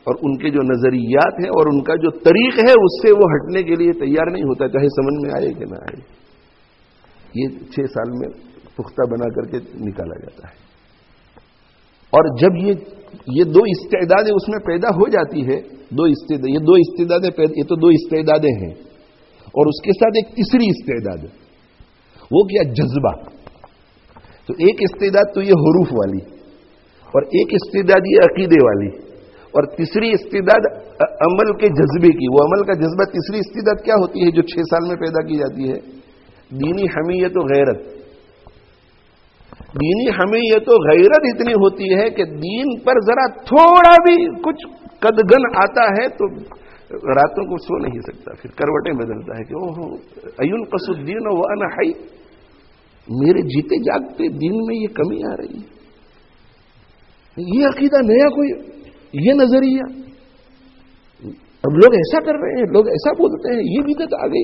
اور ان کے جو نظریات ہیں اور ان کا جو طریق ہے اس سے وہ ہٹنے کے لیے تیار نہیں ہوتا، چاہے سمجھ میں آئے کہ نہ آئے. یہ 6 سال میں پختہ بنا کر کے نکالا جاتا ہے. اور جب یہ 2 استعدادیں اس میں پیدا ہو جاتی ہے، یہ دو استعدادیں ہیں، اور اس کے ساتھ ایک تیسری استعداد ہے. وہ کیا؟ جذبہ. تو ایک استعداد تو یہ حروف والی، اور ایک استعداد یہ عقیدے والی، اور تیسری استعداد عمل کے جذبے کی. وہ عمل کا جذبہ تیسری استعداد کیا ہوتی ہے جو 6 سال میں پیدا کی جاتی ہے؟ دینی حمیت و غیرت. دینی حمیت و غیرت اتنی ہوتی ہے کہ دین پر ذرا تھوڑا بھی کچھ قدغن آتا ہے تو راتوں کو سو نہیں سکتا، پھر کروٹیں بدلتا ہے کہ اوہ اینقص الدین وانا حی، میرے جیتے جاگتے دین میں یہ کمی آ رہی ہے. یہ عقیدہ نیا کوئی، یہ نظریہ، اب لوگ ایسا کر رہے ہیں، لوگ ایسا بولتے ہیں، یہ بدعت آ گئی.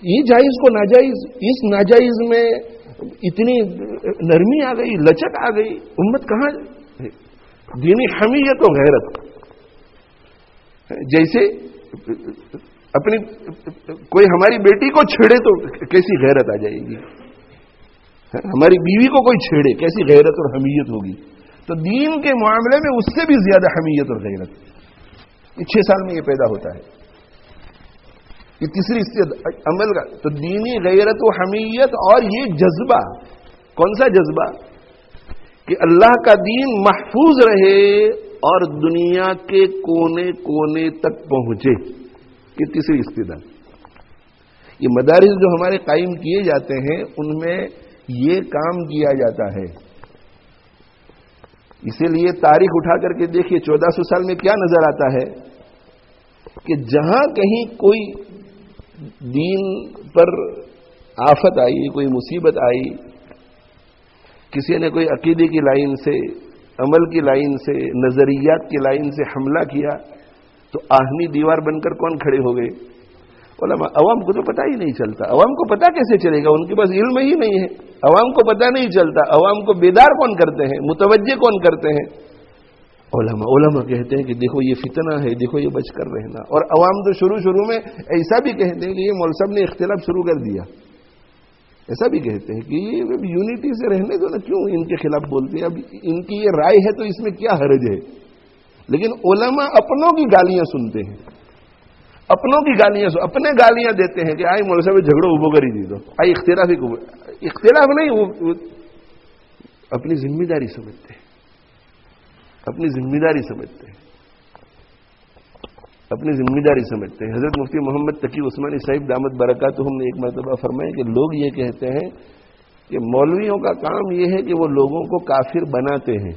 یہ جائز کو ناجائز، اس ناجائز میں اتنی نرمی آ گئی، لچک آ گئی. امت کہاں؟ دینی حمیت و غیرت. جیسے اپنی کوئی ہماری بیٹی کو چھیڑے تو کیسی غیرت آ جائے گی، ہماری بیوی کو کوئی چھیڑے کیسی غیرت اور حمیت ہوگی. تو دین کے معاملے میں اس سے بھی زیادہ حمیت اور غیرت. یہ 6 سال میں یہ پیدا ہوتا ہے. یہ تیسری عمل کا تو دینی غیرت و حمیت. اور یہ جذبہ کون سا جذبہ؟ کہ اللہ کا دین محفوظ رہے اور دنیا کے کونے کونے تک پہنچے. یہ تیسری استعداد. یہ مدارس جو ہمارے قائم کیے جاتے ہیں ان میں یہ کام کیا جاتا ہے. اسی لیے تاریخ اٹھا کر کے دیکھیے 1400 سال میں کیا نظر آتا ہے کہ جہاں کہیں کوئی دین پر آفت آئی، کوئی مصیبت آئی، کسی نے کوئی عقیدے کی لائن سے، عمل کی لائن سے، نظریات کی لائن سے حملہ کیا تو آہنی دیوار بن کر کون کھڑے ہو گئے؟ علماء. عوام کو تو پتہ ہی نہیں چلتا. عوام کو پتہ کیسے چلے گا؟ ان کے پاس علم ہی نہیں ہے. عوام کو پتہ نہیں چلتا. عوام کو بیدار کون کرتے ہیں؟ متوجہ کون کرتے ہیں؟ علماء کہتے ہیں کہ دیکھو یہ فتنہ ہے، دیکھو یہ بچ کر رہنا. اور عوام تو شروع میں ایسا بھی کہتے ہیں کہ یہ مولوی صاحب نے اختلاف شروع کر دیا. ایسا بھی کہتے ہیں کہ یہ یونٹی سے رہنے دو نا، کیوں ان کے خلاف بولتے ہیں؟ اب ان کی یہ رائے ہے تو اس میں کیا حرج ہے؟ لیکن علماء اپنوں کی گالیاں سنتے ہیں، اپنوں کی گالیاں اپنے گالیاں دیتے ہیں کہ آئی مولوی صاحب جھگڑو ابو کر ہی دی دو، آئی اختلاف نہیں، وہ اپنی ذمہ داری سمجھتے ہیں، اپنی ذمہ داری سمجھتے ہیں، اپنی ذمہ داری سمجھتے ہیں. حضرت مفتی محمد تقی عثمانی صاحب دامت برکاتہم نے ایک مرتبہ فرمایا کہ لوگ یہ کہتے ہیں کہ مولویوں کا کام یہ ہے کہ وہ لوگوں کو کافر بناتے ہیں.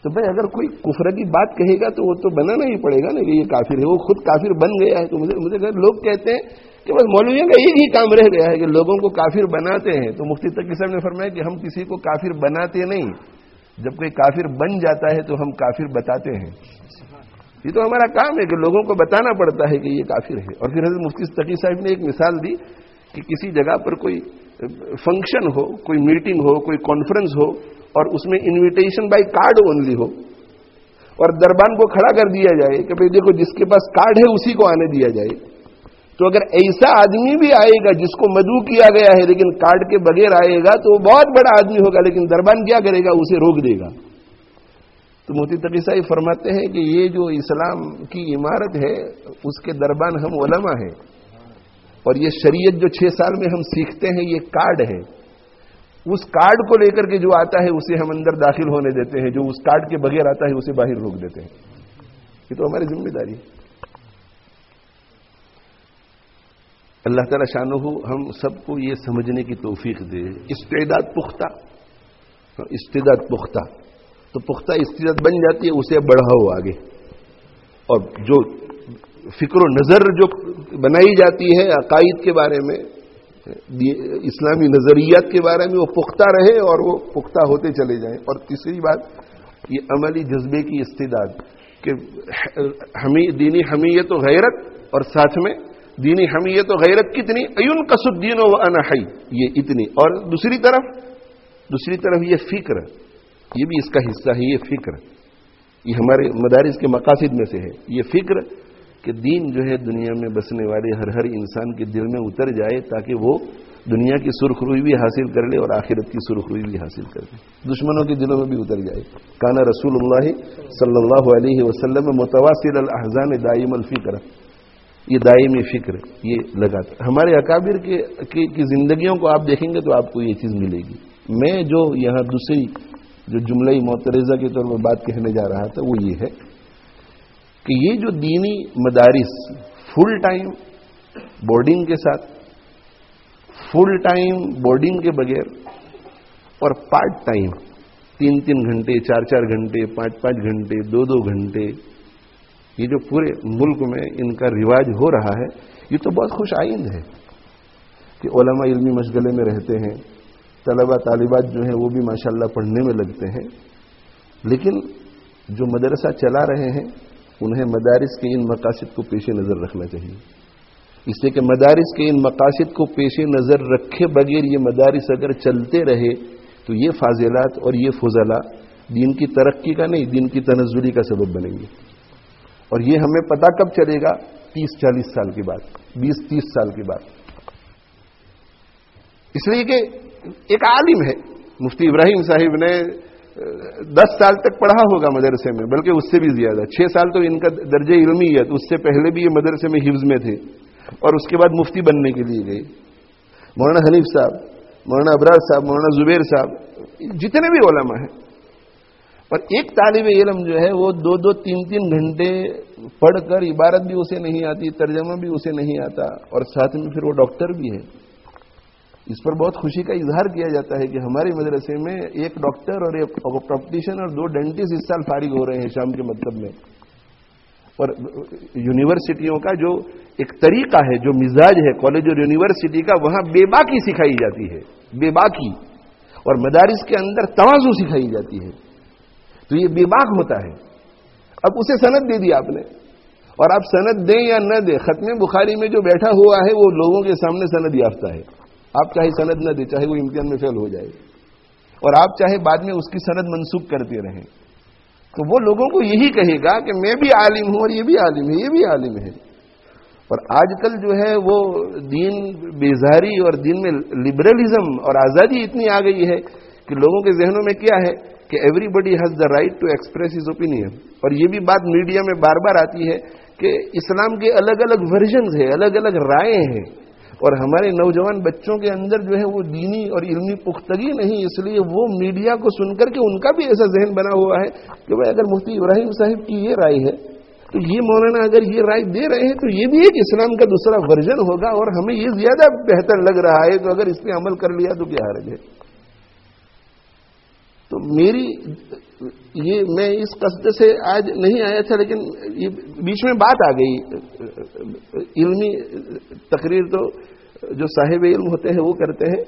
تو بھائی اگر کوئی کفر کی بات کہے گا تو وہ تو بنانا ہی پڑے گا نا کہ یہ کافر ہے. وہ خود کافر بن گیا ہے. تو مجھے لوگ کہتے ہیں کہ بس مولویوں کا ایک ہی کام رہ گیا ہے کہ لوگوں کو کافر بناتے ہیں. تو مفتی تقی صاحب نے فرمایا کہ ہم کسی کو کافر بناتے نہیں، جب کوئی کافر بن جاتا ہے تو ہم کافر بتاتے ہیں. یہ تو ہمارا کام ہے کہ لوگوں کو بتانا پڑتا ہے کہ یہ کافر ہے. اور پھر حضرت مفتی تقی صاحب نے ایک مثال دی کہ کسی جگہ پر کوئی فنکشن ہو, کوئی میٹنگ ہو, کوئی کانفرنس ہو اور اس میں انویٹیشن بائی کارڈ اونلی ہو اور دربان کو کھڑا کر دیا جائے کہ بھئی دیکھو جس کے پاس کارڈ ہے اسی کو آنے دیا جائے. تو اگر ایسا آدمی بھی آئے گا جس کو مدعو کیا گیا ہے لیکن کارڈ کے بغیر آئے گا تو وہ بہت بڑا آدمی ہوگا, لیکن دربان کیا کرے گا, اسے روک دے گا. تو مفتی تقی صاحب فرماتے ہیں کہ یہ جو اسلام کی عمارت ہے اس کے دربان ہم علماء ہیں, اور یہ شریعت جو 6 سال میں ہم سیکھتے ہیں یہ کارڈ ہے. اس کارڈ کو لے کر کے جو آتا ہے اسے ہم اندر داخل ہونے دیتے ہیں, جو اس کارڈ کے بغیر آتا ہے اسے باہر روک دیتے ہیں. یہ تو ہماری ذمہ داری ہے. اللہ تعالی شانہ ہم سب کو یہ سمجھنے کی توفیق دے. استعداد پختہ, استعداد پختہ, تو پختہ استعداد بن جاتی ہے, اسے بڑھاؤ آگے. اور جو فکر و نظر جو بنائی جاتی ہے عقائد کے بارے میں, اسلامی نظریات کے بارے میں, وہ پختہ رہے اور وہ پختہ ہوتے چلے جائیں. اور تیسری بات یہ عملی جذبے کی استعداد کہ دینی حمیت و غیرت, اور ساتھ میں دینی حمیت و غیرت کتنی, اینقص الدین و انا حی, یہ اتنی. اور دوسری طرف یہ فکر, یہ بھی اس کا حصہ ہے. یہ فکر یہ ہمارے مدارس کے مقاصد میں سے ہے. یہ فکر کہ دین جو ہے دنیا میں بسنے والے ہر انسان کے دل میں اتر جائے تاکہ وہ دنیا کی سرخ روئی بھی حاصل کر لے اور آخرت کی سرخ روئی بھی حاصل کر لے, دشمنوں کے دلوں میں بھی اتر جائے. کانا رسول اللہ صلی اللہ علیہ وسلم متواصل الاحزان دائم الفکر, یہ دائمی فکر یہ لگاتا. ہمارے اکابر کی زندگیوں کو آپ دیکھیں گے تو آپ کو یہ چیز ملے گی. میں جو یہاں دوسری جو جملہ معترضہ کے طور پر بات کہنے جا رہا تھا وہ یہ ہے کہ یہ جو دینی مدارس فل ٹائم بورڈنگ کے ساتھ, فل ٹائم بورڈنگ کے بغیر اور پارٹ ٹائم 3 گھنٹے 4 گھنٹے 5 گھنٹے 2 گھنٹے, یہ جو پورے ملک میں ان کا رواج ہو رہا ہے, یہ تو بہت خوش آئند ہے کہ علماء علمی مشغلے میں رہتے ہیں, طلبہ طالبات جو ہیں وہ بھی ماشاءاللہ پڑھنے میں لگتے ہیں. لیکن جو مدرسہ چلا رہے ہیں انہیں مدارس کے ان مقاصد کو پیش نظر رکھنا چاہیے. اس لیے کہ مدارس کے ان مقاصد کو پیش نظر رکھے بغیر یہ مدارس اگر چلتے رہے تو یہ فاضلات اور یہ فضلاء دین کی ترقی کا نہیں, دین کی تنزلی کا سبب بنیں گے. اور یہ ہمیں پتہ کب چلے گا, 30-40 سال کے بعد, 20-30 سال کے بعد. اس لیے کہ ایک عالم ہے, مفتی ابراہیم صاحب نے 10 سال تک پڑھا ہوگا مدرسے میں, بلکہ اس سے بھی زیادہ. 6 سال تو ان کا درجہ علمی ہے, تو اس سے پہلے بھی یہ مدرسے میں حفظ میں تھے اور اس کے بعد مفتی بننے کے لیے گئے. مولانا حنیف صاحب, مولانا ابرار صاحب, مولانا زبیر صاحب, جتنے بھی علماء ہیں. اور ایک طالب علم جو ہے وہ 2-2, 3-3 گھنٹے پڑھ کر عبارت بھی اسے نہیں آتی, ترجمہ بھی اسے نہیں آتا, اور ساتھ میں پھر وہ ڈاکٹر بھی ہے. اس پر بہت خوشی کا اظہار کیا جاتا ہے کہ ہمارے مدرسے میں ایک ڈاکٹر اور ایک آپٹیشین اور 2 ڈینٹسٹ اس سال فارغ ہو رہے ہیں شام کے مکتب میں. اور یونیورسٹیوں کا جو ایک طریقہ ہے, جو مزاج ہے کالج اور یونیورسٹی کا, وہاں بے باکی سکھائی جاتی ہے, بے باکی. اور مدارس کے اندر تواضع سکھائی جاتی ہے. تو یہ بے باک ہوتا ہے. اب اسے سند دے دی آپ نے, اور آپ سند دیں یا نہ دیں, ختم بخاری میں جو بیٹھا ہوا ہے وہ لوگوں کے سامنے سند یافتہ ہے. آپ چاہے سند نہ دیں, چاہے وہ امتحان میں فیل ہو جائے, اور آپ چاہے بعد میں اس کی سند منسوخ کرتے رہیں, تو وہ لوگوں کو یہی کہے گا کہ میں بھی عالم ہوں اور یہ بھی عالم ہے, یہ بھی عالم ہے. اور آج کل جو ہے وہ دین بیزاری اور دین میں لبرلزم اور آزادی اتنی آ گئی ہے کہ لوگوں کے ذہنوں میں کیا ہے کہ everybody has the right to express his opinion. اور یہ بھی بات میڈیا میں بار بار آتی ہے کہ اسلام کے الگ الگ ورژنز ہیں, الگ الگ رائے ہیں, اور ہمارے نوجوان بچوں کے اندر جو ہے وہ دینی اور علمی پختگی نہیں, اس لیے وہ میڈیا کو سن کر کے ان کا بھی ایسا ذہن بنا ہوا ہے کہ بھائی اگر مفتی ابراہیم صاحب کی یہ رائے ہے تو یہ مولانا اگر یہ رائے دے رہے ہیں تو یہ بھی ایک اسلام کا دوسرا ورژن ہوگا, اور ہمیں یہ زیادہ بہتر لگ رہا ہے, تو اگر اس پہ عمل کر لیا تو کیا حرج ہے. تو میں اس قصد سے آج نہیں آیا تھا, لیکن یہ بیچ میں بات آ گئی. علمی تقریر تو جو صاحب علم ہوتے ہیں وہ کرتے ہیں,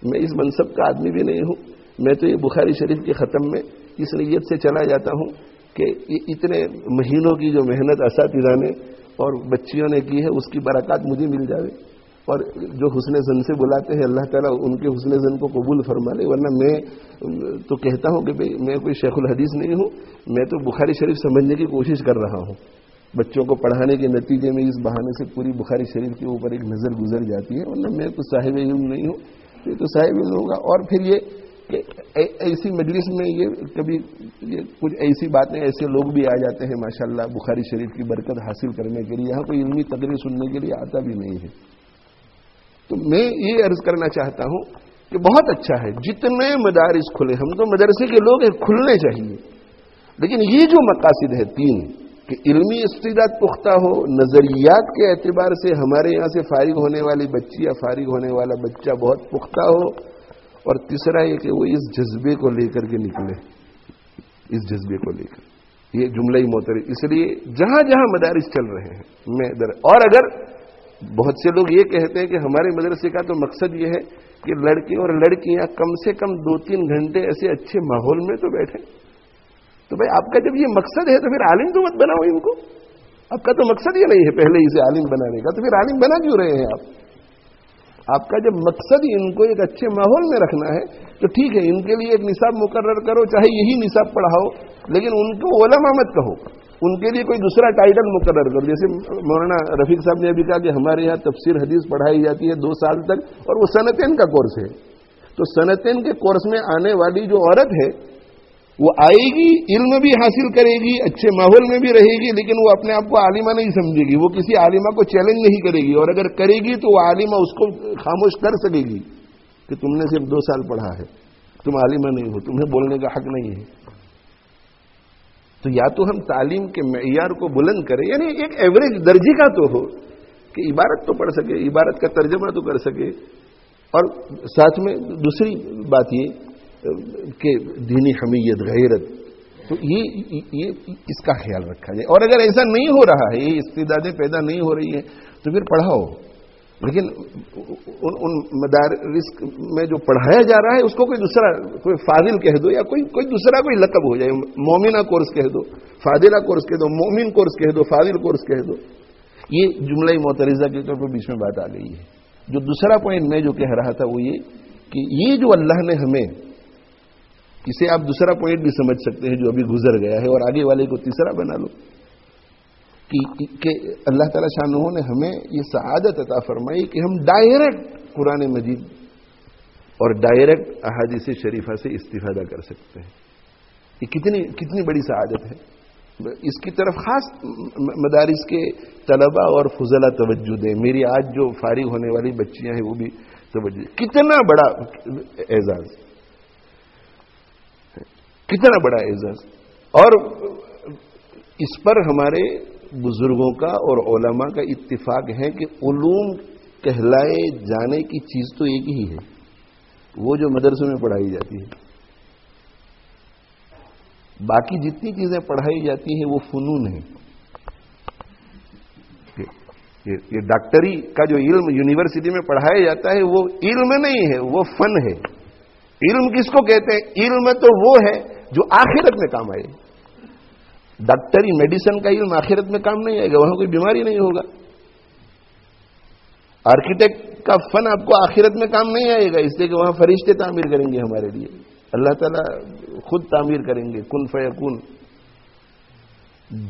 میں اس منصب کا آدمی بھی نہیں ہوں. میں تو یہ بخاری شریف کے ختم میں اس نیت سے چلا جاتا ہوں کہ اتنے مہینوں کی جو محنت اساتذہ نے اور بچیوں نے کی ہے اس کی برکات مجھے مل جائے, اور جو حسن زن سے بلاتے ہیں اللہ تعالیٰ ان کے حسن زن کو قبول فرما لے. ورنہ میں تو کہتا ہوں کہ بھئی میں کوئی شیخ الحدیث نہیں ہوں, میں تو بخاری شریف سمجھنے کی کوشش کر رہا ہوں. بچوں کو پڑھانے کے نتیجے میں اس بہانے سے پوری بخاری شریف کے اوپر ایک نظر گزر جاتی ہے. ورنہ میں تو صاحب علم نہیں ہوں, یہ تو صاحب علم ہوگا. اور پھر یہ کہ ایسی مجلس میں یہ کبھی یہ کچھ ایسی باتیں, ایسے لوگ بھی آ جاتے ہیں ماشاءاللہ بخاری شریف کی برکت حاصل کرنے کے لیے. یہاں کوئی علمی تقریر سننے کے لیے آتا بھی نہیں ہے. تو میں یہ عرض کرنا چاہتا ہوں کہ بہت اچھا ہے جتنے مدارس کھلے, ہم تو مدرسے کے لوگ ہیں, کھلنے چاہیے. لیکن یہ جو مقاصد ہے تین, کہ علمی استعداد پختہ ہو, نظریات کے اعتبار سے ہمارے یہاں سے فارغ ہونے والی بچی یا فارغ ہونے والا بچہ بہت پختہ ہو, اور تیسرا یہ کہ وہ اس جذبے کو لے کر کے نکلے, اس جذبے کو لے کر. یہ جملہ ہی محترم. اس لیے جہاں جہاں مدارس چل رہے ہیں میں اور اگر بہت سے لوگ یہ کہتے ہیں کہ ہمارے مدرسے کا تو مقصد یہ ہے کہ لڑکے اور لڑکیاں کم سے کم 2-3 گھنٹے ایسے اچھے ماحول میں تو بیٹھیں. تو بھائی آپ کا جب یہ مقصد ہے تو پھر عالم تو مت بناؤ ان کو. آپ کا تو مقصد یہ نہیں ہے پہلے ہی سے عالم بنانے کا, تو پھر عالم بنا کیوں رہے ہیں آپ؟ آپ کا جب مقصد ہی ان کو ایک اچھے ماحول میں رکھنا ہے تو ٹھیک ہے, ان کے لیے ایک نصاب مقرر کرو, چاہے یہی نصاب پڑھاؤ, لیکن ان کو علماء مت کہو, ان کے لیے کوئی دوسرا ٹائٹل مقرر کرو. جیسے مولانا رفیق صاحب نے ابھی کہا کہ ہمارے یہاں تفسیر حدیث پڑھائی جاتی ہے 2 سال تک, اور وہ سنتین کا کورس ہے. تو سنتین کے کورس میں آنے والی جو عورت ہے وہ آئے گی, علم بھی حاصل کرے گی, اچھے ماحول میں بھی رہے گی, لیکن وہ اپنے آپ کو عالمہ نہیں سمجھے گی. وہ کسی عالمہ کو چیلنج نہیں کرے گی, اور اگر کرے گی تو وہ عالمہ اس کو خاموش کر سکے گی کہ تم نے صرف 2 سال پڑھا ہے, تم عالمہ نہیں ہو, تمہیں بولنے کا حق نہیں ہے. تو یا تو ہم تعلیم کے معیار کو بلند کریں, یعنی ایک ایوریج درجے کا تو ہو کہ عبارت تو پڑھ سکے, عبارت کا ترجمہ تو کر سکے, اور ساتھ میں دوسری بات یہ کہ دینی حمیت, غیرت, تو یہ اس کا خیال رکھا جائے. اور اگر ایسا نہیں ہو رہا ہے, یہ استعدادیں پیدا نہیں ہو رہی ہیں, تو پھر پڑھاؤ. لیکن ان مدارس میں جو پڑھایا جا رہا ہے اس کو کوئی دوسرا, کوئی فاضل کہہ دو, یا کوئی دوسرا کوئی لقب ہو جائے. مومنہ کورس کہہ دو, فاضلہ کورس کہہ دو, مومن کورس کہہ دو, فاضل کورس کہہ دو. یہ جملہ معترضہ کے طور پر بیچ میں بات آ گئی ہے. جو دوسرا پوائنٹ میں جو کہہ رہا تھا وہ یہ کہ یہ جو اللہ نے ہمیں, اسے آپ دوسرا پوائنٹ بھی سمجھ سکتے ہیں جو ابھی گزر گیا ہے, اور آگے والے کو تیسرا بنا لو, کہ اللہ تعالیٰ شانہ نے ہمیں یہ سعادت عطا فرمائی کہ ہم ڈائریکٹ قرآن مجید اور ڈائریکٹ احادیث شریفہ سے استفادہ کر سکتے ہیں. یہ کتنی بڑی سعادت ہے. اس کی طرف خاص مدارس کے طلباء اور فضلاء توجہ دیں. میری آج جو فارغ ہونے والی بچیاں ہیں وہ بھی توجہ دیں. کتنا بڑا اعزاز, کتنا بڑا اعزاز. اور اس پر ہمارے بزرگوں کا اور علماء کا اتفاق ہے کہ علوم کہلائے جانے کی چیز تو ایک ہی ہے, وہ جو مدرسوں میں پڑھائی جاتی ہے. باقی جتنی چیزیں پڑھائی جاتی ہیں وہ فنون ہیں. یہ ڈاکٹری کا جو علم یونیورسٹی میں پڑھایا جاتا ہے وہ علم نہیں ہے, وہ فن ہے. علم کس کو کہتے ہیں؟ علم تو وہ ہے جو آخرت میں کام آئے. ڈاکٹری میڈیسن کا علم آخرت میں کام نہیں آئے گا, وہاں کوئی بیماری نہیں ہوگا. آرکیٹیکٹ کا فن آپ کو آخرت میں کام نہیں آئے گا, اس لیے کہ وہاں فرشتے تعمیر کریں گے ہمارے لیے, اللہ تعالیٰ خود تعمیر کریں گے, کن فیکون.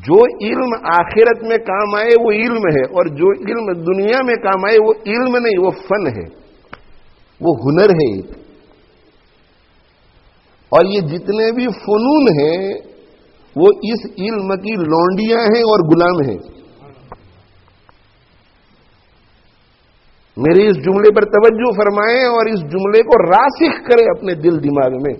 جو علم آخرت میں کام آئے وہ علم ہے, اور جو علم دنیا میں کام آئے وہ علم نہیں, وہ فن ہے, وہ ہنر ہے. اور یہ جتنے بھی فنون ہیں وہ اس علم کی لونڈیاں ہیں اور غلام ہیں. میرے اس جملے پر توجہ فرمائیں اور اس جملے کو راسخ کریں اپنے دل دماغ میں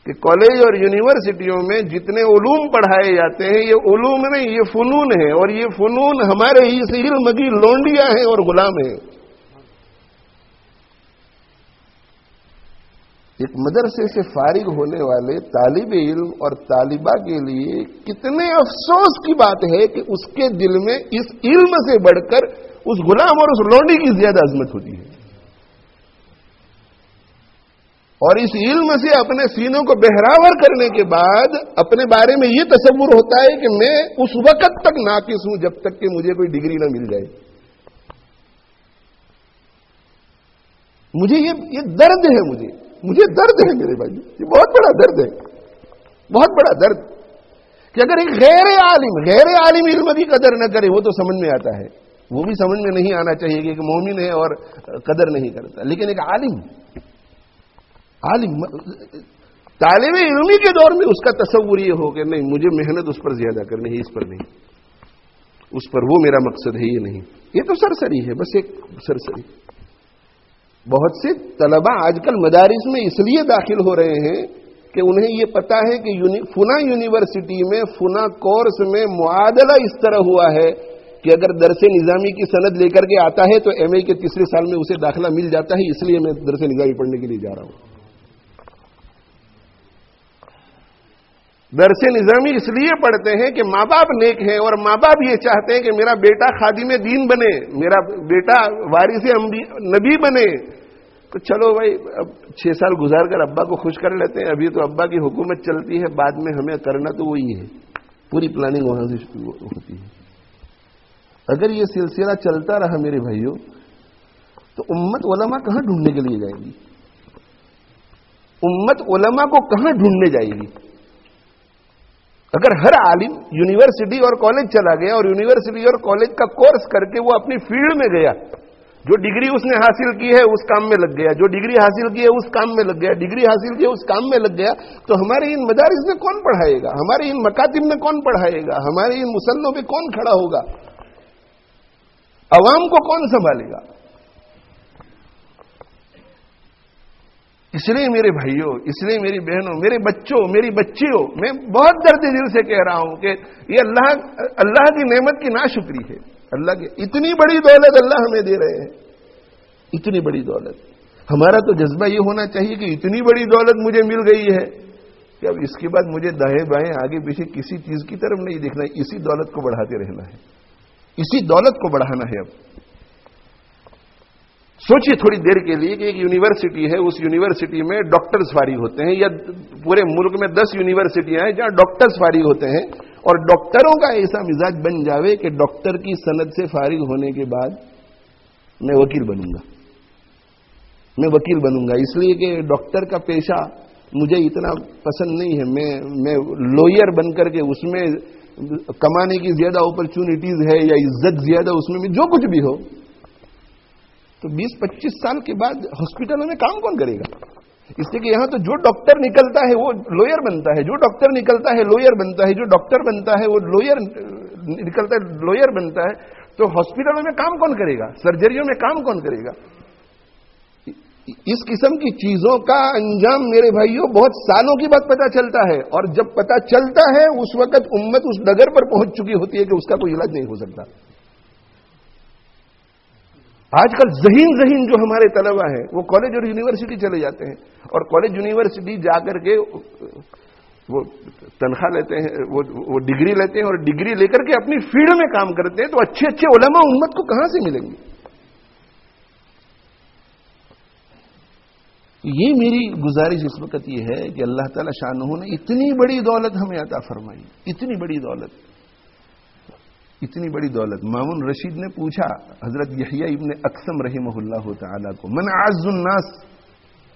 کہ کالج اور یونیورسٹیوں میں جتنے علوم پڑھائے جاتے ہیں یہ علوم نہیں, یہ فنون ہیں, اور یہ فنون ہمارے اس علم کی لونڈیاں ہیں اور غلام ہیں. ایک مدرسے سے فارغ ہونے والے طالب علم اور طالبہ کے لیے کتنے افسوس کی بات ہے کہ اس کے دل میں اس علم سے بڑھ کر اس غلام اور اس لونڈی کی زیادہ عظمت ہوتی ہے, اور اس علم سے اپنے سینوں کو بہراور کرنے کے بعد اپنے بارے میں یہ تصور ہوتا ہے کہ میں اس وقت تک ناقص ہوں جب تک کہ مجھے کوئی ڈگری نہ مل جائے. مجھے یہ درد ہے، مجھے درد ہے میرے بھائی، یہ بہت بڑا درد ہے، بہت بڑا درد کہ اگر ایک غیر عالم علم کی قدر نہ کرے، وہ تو سمجھ میں آتا ہے، وہ بھی سمجھ میں نہیں آنا چاہیے کہ ایک مومن ہے اور قدر نہیں کرتا، لیکن ایک عالم طالب علمی کے دور میں اس کا تصور یہ ہو کہ نہیں، مجھے محنت اس پر زیادہ کرنی ہے، اس پر نہیں، اس پر وہ میرا مقصد ہے، یہ نہیں، یہ تو سرسری ہے، بس ایک سرسری۔ بہت سے طلباء آج کل مدارس میں اس لیے داخل ہو رہے ہیں کہ انہیں یہ پتا ہے کہ فلاں یونیورسٹی میں فلاں کورس میں معادلہ اس طرح ہوا ہے کہ اگر درس نظامی کی سند لے کر کے آتا ہے تو ایم اے کے تیسرے سال میں اسے داخلہ مل جاتا ہے، اس لیے میں درس نظامی پڑھنے کے لیے جا رہا ہوں۔ درس نظامی اس لیے پڑھتے ہیں کہ ماں باپ نیک ہیں اور ماں باپ یہ چاہتے ہیں کہ میرا بیٹا خادم دین بنے، میرا بیٹا وارث نبی بنے، تو چلو بھائی اب 6 سال گزار کر ابا کو خوش کر لیتے ہیں، ابھی تو ابا کی حکومت چلتی ہے، بعد میں ہمیں کرنا تو وہی ہے، پوری پلاننگ وہاں سے شروع ہوتی ہے۔ اگر یہ سلسلہ چلتا رہا میرے بھائیوں تو امت علماء کہاں ڈھونڈنے کے لیے جائے گی؟ امت علماء کو کہاں ڈھونڈنے جائے گی؟ اگر ہر عالم یونیورسٹی اور کالج چلا گیا اور یونیورسٹی اور کالج کا کورس کر کے وہ اپنی فیلڈ میں گیا، جو ڈگری اس نے حاصل کی ہے اس کام میں لگ گیا، جو ڈگری حاصل کی ہے اس کام میں لگ گیا، ڈگری حاصل کی ہے اس کام میں لگ گیا، تو ہمارے ان مدارس میں کون پڑھائے گا؟ ہمارے ان مکاتب میں کون پڑھائے گا؟ ہمارے ان مسلوں پہ کون کھڑا ہوگا؟ عوام کو کون سنبھالے گا؟ اس لیے میرے بھائیوں، اس لیے میری بہنوں، میرے بچوں، میری بچیوں، میں بہت درد دل سے کہہ رہا ہوں کہ یہ اللہ کی نعمت کی ناشکری ہے۔ اللہ کی اتنی بڑی دولت اللہ ہمیں دے رہے ہیں، اتنی بڑی دولت۔ ہمارا تو جذبہ یہ ہونا چاہیے کہ اتنی بڑی دولت مجھے مل گئی ہے کہ اب اس کے بعد مجھے دائیں بائیں آگے پیچھے کسی چیز کی طرف نہیں دیکھنا ہے، اسی دولت کو بڑھاتے رہنا ہے، اسی دولت کو بڑھانا ہے۔ اب سوچئے تھوڑی دیر کے لیے کہ ایک یونیورسٹی ہے، اس یونیورسٹی میں ڈاکٹرز فارغ ہوتے ہیں، یا پورے ملک میں 10 یونیورسٹیاں ہیں جہاں ڈاکٹرز فارغ ہوتے ہیں، اور ڈاکٹروں کا ایسا مزاج بن جاوے کہ ڈاکٹر کی سند سے فارغ ہونے کے بعد میں وکیل بنوں گا، میں وکیل بنوں گا، اس لیے کہ ڈاکٹر کا پیشہ مجھے اتنا پسند نہیں ہے، میں لوئر بن کر کے اس میں کمانے کی زیادہ اپرچونٹیز ہے یا عزت زیادہ اس میں جو کچھ بھی ہو، تو 20-25 سال کے بعد ہاسپٹلوں میں کام کون کرے گا؟ اس لیے کہ یہاں تو جو ڈاکٹر نکلتا ہے وہ لوئر بنتا ہے، جو ڈاکٹر نکلتا ہے لوئر بنتا ہے، جو ڈاکٹر بنتا ہے وہ لوئر نکلتا ہے لوئر بنتا ہے، تو ہاسپٹلوں میں کام کون کرے گا؟ سرجریوں میں کام کون کرے گا؟ اس قسم کی چیزوں کا انجام میرے بھائیوں بہت سالوں کی بعد پتہ چلتا ہے، اور جب پتہ چلتا ہے اس وقت امت اس ڈگر پر پہنچ چکی ہوتی ہے کہ اس کا کوئی علاج نہیں ہو سکتا۔ آج کل ذہین جو ہمارے طلبہ ہیں وہ کالج اور یونیورسٹی چلے جاتے ہیں، اور کالج یونیورسٹی جا کر کے وہ تنخواہ لیتے ہیں، وہ ڈگری لیتے ہیں، اور ڈگری لے کر کے اپنی فیلڈ میں کام کرتے ہیں، تو اچھے علماء امت کو کہاں سے ملیں گے؟ یہ میری گزارش اس وقت یہ ہے کہ اللہ تعالی شانہ نے اتنی بڑی دولت ہمیں عطا فرمائی، اتنی بڑی دولت، اتنی بڑی دولت۔ مامون رشید نے پوچھا حضرت یحییٰ ابن اقسم رحمہ اللہ تعالی کو، من اعز الناس،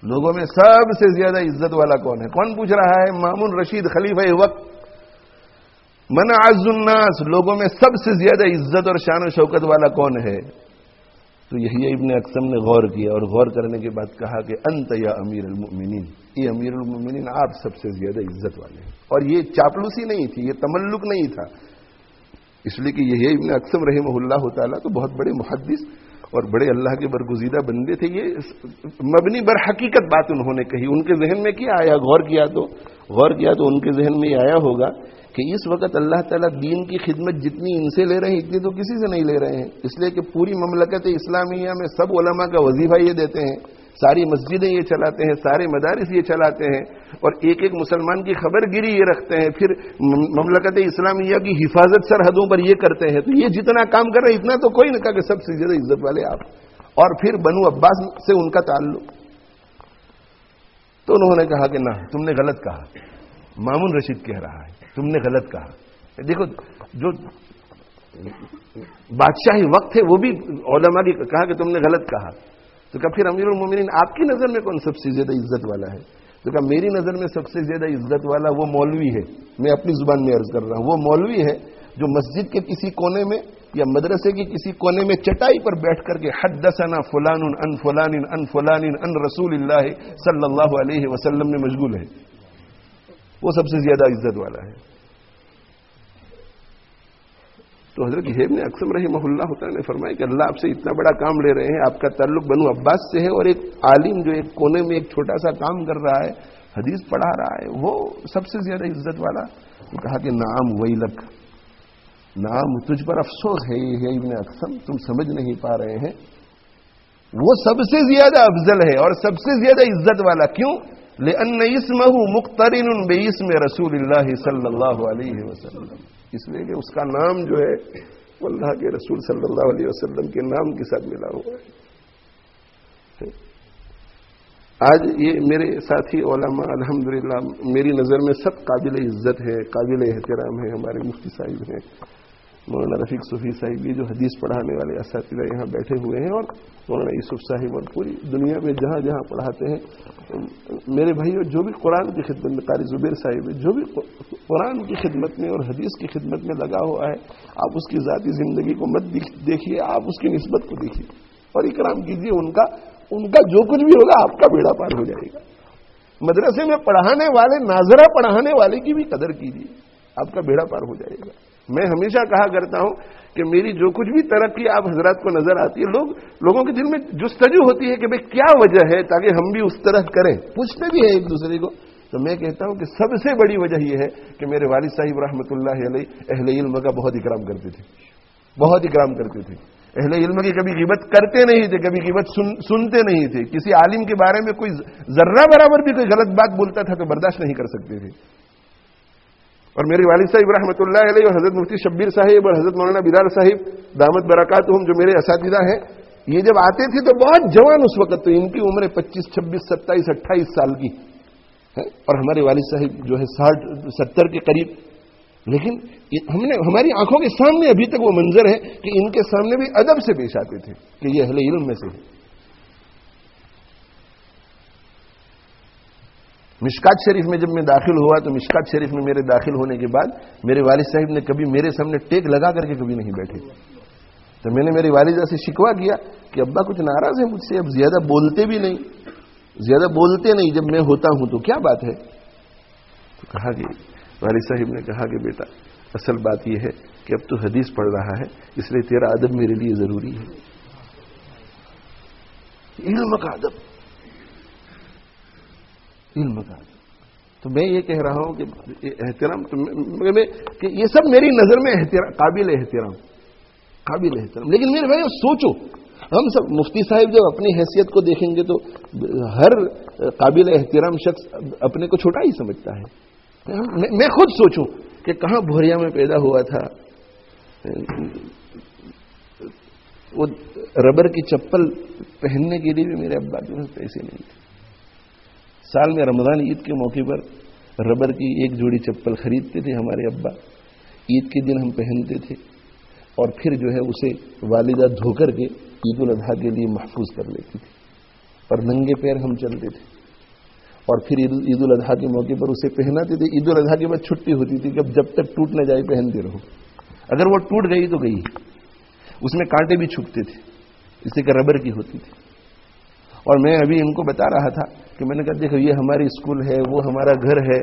لوگوں میں سب سے زیادہ عزت والا کون ہے؟ کون پوچھ رہا ہے؟ مامون رشید خلیفہ وقت۔ من اعز الناس، لوگوں میں سب سے زیادہ عزت اور شان و شوکت والا کون ہے؟ تو یحییٰ ابن اقسم نے غور کیا، اور غور کرنے کے بعد کہا کہ انت یا امیر المؤمنین، یہ امیر المؤمنین آپ سب سے زیادہ عزت والے ہیں۔ اور یہ چاپلوسی نہیں تھی، یہ تملق نہیں تھا، اس لیے کہ یحییٰ ابن اقسم رحمہ اللہ تعالیٰ تو بہت بڑے محدث اور بڑے اللہ کے برگزیدہ بندے تھے، یہ مبنی بر حقیقت بات انہوں نے کہی، ان کے ذہن میں کیا آیا؟ غور کیا تو ان کے ذہن میں یہ آیا ہوگا کہ اس وقت اللہ تعالیٰ دین کی خدمت جتنی ان سے لے رہے ہیں اتنی تو کسی سے نہیں لے رہے ہیں، اس لیے کہ پوری مملکت اسلامیہ میں سب علماء کا وظیفہ یہ دیتے ہیں، ساری مسجدیں یہ چلاتے ہیں، سارے مدارس یہ چلاتے ہیں، اور ایک ایک مسلمان کی خبر گیری یہ رکھتے ہیں، پھر مملکت اسلامیہ کی حفاظت سرحدوں پر یہ کرتے ہیں، تو یہ جتنا کام کر رہے ہیں اتنا تو کوئی نہ کہا کہ سب سے زیادہ عزت والے آپ۔ اور پھر بنو عباس سے ان کا تعلق، تو انہوں نے کہا کہ نہ، تم نے غلط کہا، مامون رشید کہہ رہا ہے تم نے غلط کہا۔ دیکھو جو بادشاہی وقت ہے وہ بھی علماء کی کہا کہ تم نے غلط کہا، تو کہا پھر امیر المومنین آپ کی نظر میں کون سب سے زیادہ عزت والا ہے؟ تو کہا میری نظر میں سب سے زیادہ عزت والا وہ مولوی ہے، میں اپنی زبان میں عرض کر رہا ہوں، وہ مولوی ہے جو مسجد کے کسی کونے میں یا مدرسے کی کسی کونے میں چٹائی پر بیٹھ کر کے حدثنا فلان عن فلان عن فلان عن رسول اللہ صلی اللہ علیہ وسلم میں مشغول ہے، وہ سب سے زیادہ عزت والا ہے۔ تو حضرت ہیب نے اقسم رحمہ اللہ تعالی نے فرمایا کہ اللہ آپ سے اتنا بڑا کام لے رہے ہیں، آپ کا تعلق بنو عباس سے ہے، اور ایک عالم جو ایک کونے میں ایک چھوٹا سا کام کر رہا ہے، حدیث پڑھا رہا ہے، وہ سب سے زیادہ عزت والا۔ تو کہا کہ نعم ویلک، نعم تجھ پر افسوس ہے یہ ابن اقسم، تم سمجھ نہیں پا رہے ہیں، وہ سب سے زیادہ افضل ہے اور سب سے زیادہ عزت والا۔ کیوں؟ لأن اسمہ مقترن باسم رسول اللہ صلی اللہ علیہ وسلم، اس لیے کہ اس کا نام جو ہے وہ اللہ کے رسول صلی اللہ علیہ وسلم کے نام کے ساتھ ملا ہوا ہے۔ آج یہ میرے ساتھی علماء الحمدللہ میری نظر میں سب قابل عزت ہے، قابل احترام ہے۔ ہمارے مفتی صاحب ہیں مولانا رفیق صوفی صاحب، یہ جو حدیث پڑھانے والے اساتذہ یہاں بیٹھے ہوئے ہیں، اور مولانا یوسف صاحب، اور پوری دنیا میں جہاں جہاں پڑھاتے ہیں میرے بھائیوں، جو بھی قرآن کی خدمت میں، قاری زبیر صاحب ہے، جو بھی قرآن کی خدمت میں اور حدیث کی خدمت میں لگا ہوا ہے، آپ اس کی ذاتی زندگی کو مت دیکھیے، آپ اس کی نسبت کو دیکھیے اور اکرام کیجیے، ان کا جو کچھ بھی ہوگا آپ کا بیڑا پار ہو جائے گا۔ مدرسے میں پڑھانے والے، ناظرہ پڑھانے والے کی بھی قدر کیجیے، آپ کا بیڑا پار ہو جائے گا۔ میں ہمیشہ کہا کرتا ہوں کہ میری جو کچھ بھی ترقی آپ حضرات کو نظر آتی ہے، لوگوں کے دل میں جستجو ہوتی ہے کہ بھئی کیا وجہ ہے تاکہ ہم بھی اس طرح کریں، پوچھتے بھی ہیں ایک دوسرے کو۔ تو میں کہتا ہوں کہ سب سے بڑی وجہ یہ ہے کہ میرے والد صاحب رحمۃ اللہ علیہ اہل علم کا بہت اکرام کرتے تھے، بہت اکرام کرتے تھے۔ اہل علم کی کبھی غیبت کرتے نہیں تھے، کبھی غیبت سنتے نہیں تھے، کسی عالم کے بارے میں کوئی ذرہ برابر بھی کوئی غلط بات بولتا تھا تو برداشت نہیں کر سکتے تھے۔ اور میرے والد صاحب رحمۃ اللہ علیہ اور حضرت مفتی شبیر صاحب اور حضرت مولانا بلال صاحب دامت برکاتہم جو میرے اساتذہ ہیں، یہ جب آتے تھے تو بہت جوان اس وقت، تو ان کی عمر 25 26 27 28 سال کی ہے، اور ہمارے والد صاحب جو ہے 60 70 کے قریب، لیکن ہماری آنکھوں کے سامنے ابھی تک وہ منظر ہے کہ ان کے سامنے بھی ادب سے پیش آتے تھے کہ یہ اہل علم میں سے ہے۔ مشکات شریف میں جب میں داخل ہوا تو مشکات شریف میں میرے داخل ہونے کے بعد میرے والد صاحب نے کبھی میرے سامنے ٹیک لگا کر کے کبھی نہیں بیٹھے، تو میں نے میری والدہ سے شکوہ کیا کہ ابا کچھ ناراض ہے مجھ سے، اب زیادہ بولتے بھی نہیں، زیادہ بولتے نہیں جب میں ہوتا ہوں، تو کیا بات ہے؟ تو کہا کہ والد صاحب نے کہا کہ بیٹا اصل بات یہ ہے کہ اب تو حدیث پڑھ رہا ہے، اس لیے تیرا ادب میرے لیے ضروری ہے، علم کا ادب، علم کا ادب۔ تو میں یہ کہہ رہا ہوں کہ احترام کہ یہ سب میری نظر میں قابل احترام، قابل احترام۔ لیکن میرے بھائی سوچو، ہم سب مفتی صاحب جب اپنی حیثیت کو دیکھیں گے تو ہر قابل احترام شخص اپنے کو چھوٹا ہی سمجھتا ہے۔ میں خود سوچوں کہ کہاں بھوریا میں پیدا ہوا تھا، وہ ربر کی چپل پہننے کے لیے بھی میرے ابا کے پاس پیسے نہیں تھے۔ سال میں رمضان عید کے موقع پر ربر کی ایک جوڑی چپل خریدتے تھے ہمارے ابا، عید کے دن ہم پہنتے تھے، اور پھر جو ہے اسے والدہ دھو کر کے عید الاضحیٰ کے لیے محفوظ کر لیتی تھی، اور ننگے پیر ہم چلتے تھے، اور پھر عید الاضحیٰ کے موقع پر اسے پہناتے تھے۔ عید الاضحیٰ کے بعد چھٹی ہوتی تھی کہ جب تک ٹوٹ نہ جائے پہنتے رہو، اگر وہ ٹوٹ گئی تو گئی، اس میں کانٹے بھی چھپتے تھے، اس لیے کہ ربر کی ہوتی تھی۔ اور میں ابھی ان کو بتا رہا تھا کہ میں نے کہا دیکھو یہ ہماری اسکول ہے، وہ ہمارا گھر ہے،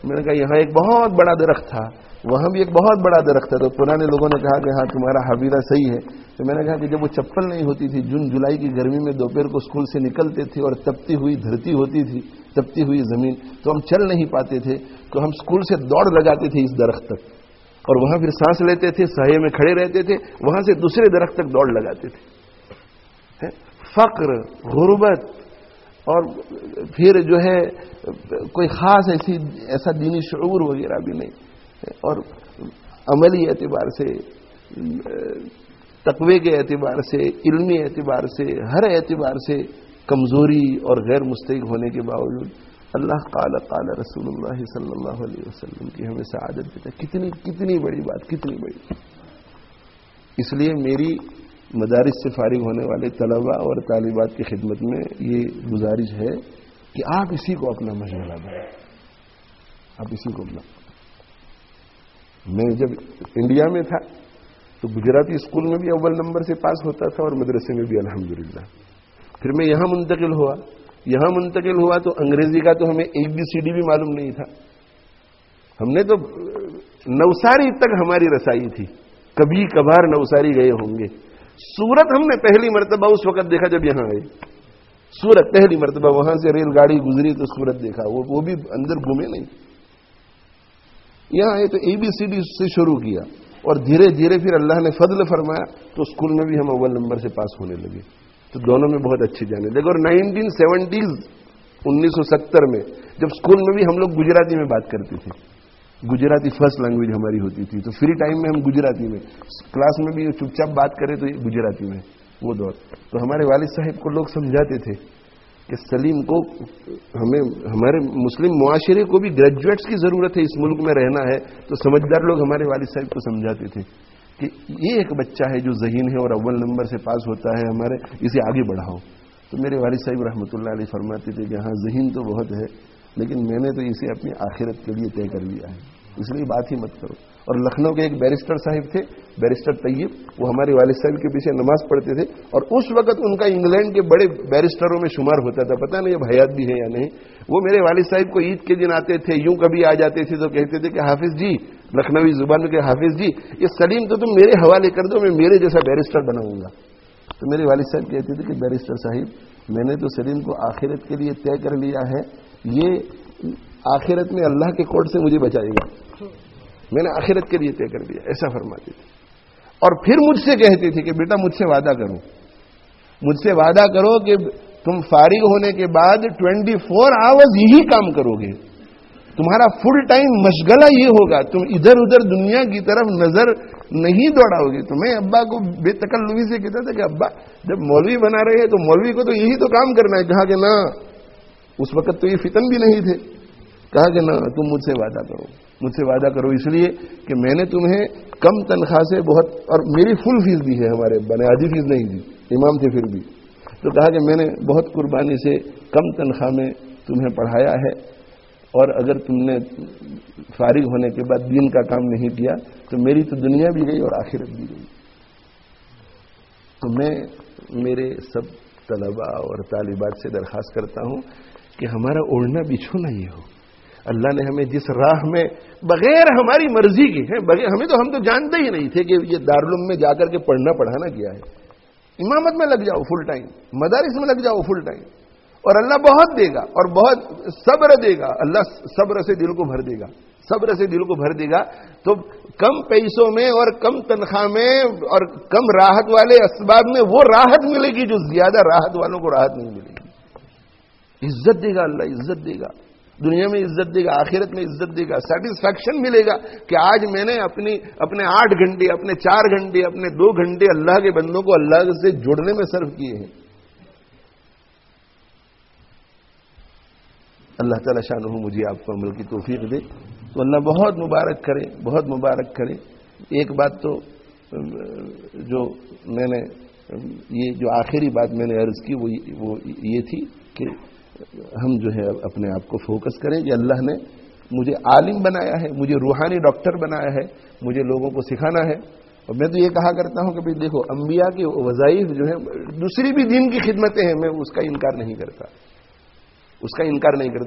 میں نے کہا یہاں ایک بہت بڑا درخت تھا، وہاں بھی ایک بہت بڑا درخت تھا، تو پرانے لوگوں نے کہا کہ ہاں تمہارا حافظہ صحیح ہے۔ تو میں نے کہا کہ جب وہ چپل نہیں ہوتی تھی، جون جولائی کی گرمی میں دوپہر کو اسکول سے نکلتے تھے اور تپتی ہوئی دھرتی ہوتی تھی، تپتی ہوئی زمین، تو ہم چل نہیں پاتے تھے، تو ہم اسکول سے دوڑ لگاتے تھے اس درخت تک، اور وہاں پھر سانس لیتے تھے، سایے میں کھڑے رہتے تھے، وہاں سے دوسرے درخت تک دوڑ لگاتے تھے۔ فقر، غربت، اور پھر جو ہے کوئی خاص ایسا دینی شعور وغیرہ بھی نہیں، اور عملی اعتبار سے، تقوی کے اعتبار سے، علمی اعتبار سے، ہر اعتبار سے کمزوری اور غیر مستحق ہونے کے باوجود اللہ قال قال رسول اللہ صلی اللہ علیہ وسلم کی ہمیں سعادت دیتا ہے۔ کتنی بڑی بات، کتنی بڑی۔ اس لیے مدارس سے فارغ ہونے والے طلباء اور طالبات کی خدمت میں یہ گزارش ہے کہ آپ اسی کو اپنا مشغلہ بنائیں. آپ اسی کو اپنا. میں جب انڈیا میں تھا تو گجراتی اسکول میں بھی اول نمبر سے پاس ہوتا تھا اور مدرسے میں بھی الحمدللہ. پھر میں یہاں منتقل ہوا تو انگریزی کا تو ہمیں ABCD بھی معلوم نہیں تھا. ہم نے تو نوساری تک ہماری رسائی تھی, کبھی کبھار نوساری گئے ہوں گے. سورت ہم نے پہلی مرتبہ اس وقت دیکھا جب یہاں آئے. سورت پہلی مرتبہ, وہاں سے ریل گاڑی گزری تو سورت دیکھا, وہ بھی اندر گھومے نہیں. یہاں آئے تو ABCD سے شروع کیا اور دھیرے دھیرے پھر اللہ نے فضل فرمایا تو اسکول میں بھی ہم اول نمبر سے پاس ہونے لگے. تو دونوں میں بہت اچھی جانے لگے. اور 1970 1970 میں جب اسکول میں بھی ہم لوگ گجراتی میں بات کرتے تھے, گجراتی فرسٹ لینگویج ہماری ہوتی تھی, تو فری ٹائم میں ہم گجراتی میں, کلاس میں بھی چپ چاپ بات کریں تو گجراتی میں. وہ دور تو ہمارے والد صاحب کو لوگ سمجھاتے تھے کہ سلیم کو, ہمارے مسلم معاشرے کو بھی گریجویٹس کی ضرورت ہے, اس ملک میں رہنا ہے. تو سمجھدار لوگ ہمارے والد صاحب کو سمجھاتے تھے کہ یہ ایک بچہ ہے جو ذہین ہے اور اول نمبر سے پاس ہوتا ہے, ہمارے اسے آگے بڑھاؤ. تو میرے والد صاحب رحمۃ اللہ علیہ فرماتے تھے کہ ہاں ذہین تو بہت ہے, لیکن میں نے تو اسے اپنی آخرت کے لیے طے کر لیا ہے, اس لیے بات ہی مت کرو. اور لکھنؤ کے ایک بیرسٹر صاحب تھے, بیرسٹر طیب, وہ ہمارے والد صاحب کے پیچھے نماز پڑھتے تھے اور اس وقت ان کا انگلینڈ کے بڑے بیرسٹروں میں شمار ہوتا تھا. پتہ نہیں اب حیات بھی ہے یا نہیں. وہ میرے والد صاحب کو عید کے دن آتے تھے, یوں کبھی آ جاتے تھے تو کہتے تھے کہ حافظ جی, لکھنوی زبان میں کہ حافظ جی یہ سلیم تو تم میرے حوالے کر دو, میں میرے جیسا بیرسٹر بناؤں گا. تو میرے والد صاحب کہتے تھے کہ بیرسٹر صاحب میں نے تو سلیم کو آخرت کے لیے طے کر لیا ہے, یہ آخرت میں اللہ کے کوڑ سے مجھے بچائے گا, میں نے آخرت کے لیے طے کر دیا, ایسا فرماتے تھے. اور پھر مجھ سے کہتے تھے کہ بیٹا مجھ سے وعدہ کرو کہ تم فارغ ہونے کے بعد 24 آورز یہی کام کرو گے, تمہارا فل ٹائم مشغلہ یہ ہوگا, تم ادھر ادھر دنیا کی طرف نظر نہیں دوڑاؤ گے. تو میں ابا کو بے تکلفی سے کہتا تھا کہ ابا جب مولوی بنا رہے ہیں تو مولوی کو تو یہی تو کام کرنا ہے. کہا کہ نہ, اس وقت تو یہ فتن بھی نہیں تھے. کہا کہ نہ, تم مجھ سے وعدہ کرو اس لیے کہ میں نے تمہیں کم تنخواہ سے بہت, اور میری فل فیس دی ہے, ہمارے ابا نے آدھی فیس نہیں دی, امام تھے پھر بھی. تو کہا کہ میں نے بہت قربانی سے کم تنخواہ میں تمہیں پڑھایا ہے, اور اگر تم نے فارغ ہونے کے بعد دین کا کام نہیں کیا تو میری تو دنیا بھی گئی اور آخرت بھی گئی. تو میں میرے سب طلباء اور طالبات سے درخواست کرتا ہوں کہ ہمارا اوڑھنا بچھونا یہ ہو. اللہ نے ہمیں جس راہ میں بغیر ہماری مرضی کی ہے, ہم تو جانتے ہی نہیں تھے کہ یہ دارالعلوم میں جا کر کے پڑھانا کیا ہے. امامت میں لگ جاؤ فل ٹائم, مدارس میں لگ جاؤ فل ٹائم, اور اللہ بہت دے گا اور بہت صبر دے گا. اللہ صبر سے دل کو بھر دے گا. تو کم پیسوں میں اور کم تنخواہ میں اور کم راحت والے اسباب میں وہ راحت ملے گی جو زیادہ راحت والوں کو راحت نہیں ملے گی. عزت دے گا اللہ, عزت دے گا, دنیا میں عزت دے گا, آخرت میں عزت دے گا. سیٹسفیکشن ملے گا کہ آج میں نے اپنے 8 گھنٹے, اپنے 4 گھنٹے, اپنے 2 گھنٹے اللہ کے بندوں کو اللہ سے جڑنے میں صرف کیے ہیں. اللہ تعالی شانہ مجھے آپ کو عمل کی توفیق دے. تو اللہ بہت مبارک کرے. ایک بات تو جو میں نے, یہ جو آخری بات میں نے عرض کی وہ یہ تھی کہ ہم جو ہے اپنے آپ کو فوکس کریں کہ اللہ نے مجھے عالم بنایا ہے, مجھے روحانی ڈاکٹر بنایا ہے, مجھے لوگوں کو سکھانا ہے. اور میں تو یہ کہا کرتا ہوں کہ بھئی دیکھو انبیاء کے وظائف جو ہیں, دوسری بھی دین کی خدمتیں ہیں, میں اس کا انکار نہیں کرتا.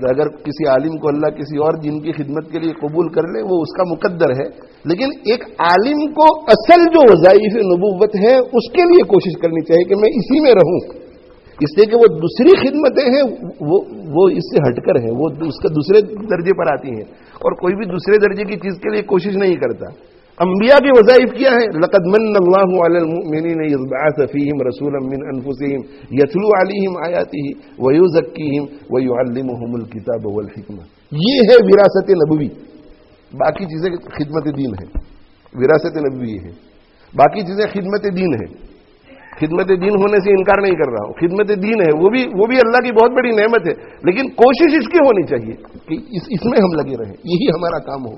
اگر کسی عالم کو اللہ کسی اور دین کی خدمت کے لیے قبول کر لے وہ اس کا مقدر ہے, لیکن ایک عالم کو اصل جو وظائف نبوت ہے اس کے لیے کوشش کرنی چاہیے کہ میں اسی میں رہوں. اس لیے کہ وہ دوسری خدمتیں ہیں وہ اس سے ہٹ کر ہیں, وہ اس کا دوسرے درجے پر آتی ہیں, اور کوئی بھی دوسرے درجے کی چیز کے لیے کوشش نہیں کرتا. انبیاء کے وظائف کیا ہیں؟ لقد من اللہ علی المؤمنین اذ بعث فیہم رسولا من انفسہم یتلو علیہم آیاتہ ویزکیہم ویعلمہم الکتاب والحکمہ. یہ ہے وراثت نبوی. باقی چیزیں خدمت دین ہے, وراثت نبوی ہے, باقی چیزیں خدمت دین ہے. خدمت دین ہونے سے انکار نہیں کر رہا ہوں, خدمت دین ہے, وہ بھی اللہ کی بہت بڑی نعمت ہے, لیکن کوشش اس کی ہونی چاہیے کہ اس میں ہم لگے رہیں, یہی ہمارا کام ہو.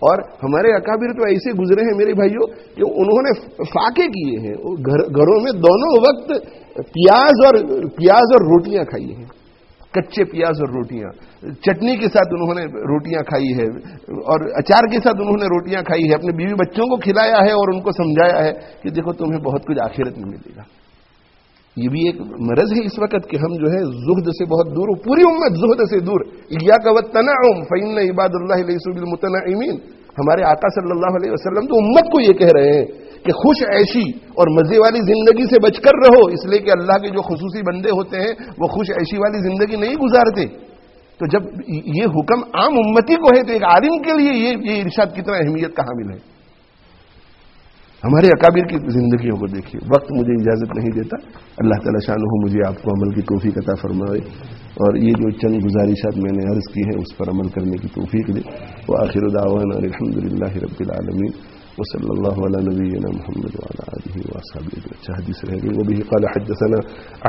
اور ہمارے اکابر تو ایسے گزرے ہیں میرے بھائیوں کہ انہوں نے فاقے کیے ہیں، گھروں میں دونوں وقت پیاز اور روٹیاں کھائی ہیں، کچے پیاز اور روٹیاں، چٹنی کے ساتھ انہوں نے روٹیاں کھائی ہے اور اچار کے ساتھ انہوں نے روٹیاں کھائی ہے، اپنے بیوی بچوں کو کھلایا ہے اور ان کو سمجھایا ہے کہ دیکھو تمہیں بہت کچھ آخرت میں ملے گا۔ یہ بھی ایک مرض ہے اس وقت کہ ہم جو ہے زہد سے بہت دور، پوری امت زہد سے دور۔ ایاک والتنعم فإن عباد اللہ لیسوا بالمتنعمین۔ ہمارے آقا صلی اللہ علیہ وسلم تو امت کو یہ کہہ رہے ہیں کہ خوش عیشی اور مزے والی زندگی سے بچ کر رہو، اس لیے کہ اللہ کے جو خصوصی بندے ہوتے ہیں وہ خوش عیشی والی زندگی نہیں گزارتے۔ تو جب یہ حکم عام امتی کو ہے تو ایک عالم کے لیے یہ ارشاد کتنا اہمیت کا حامل ہے۔ ہمارے اکابر کی زندگیوں کو دیکھیے۔ وقت مجھے اجازت نہیں دیتا، اللہ تعالی شانہ مجھے آپ کو عمل کی توفیق عطا فرمائے اور یہ جو چند گزارشات میں نے عرض کی ہیں اس پر عمل کرنے کی توفیق دے۔ وآخر دعوانا الحمدللہ رب العالمین وصلی اللہ علی نبینا محمد وعلی آلہ وصحبہ۔ اچھا حدیث رہ گئی۔ وبه قال حدثنا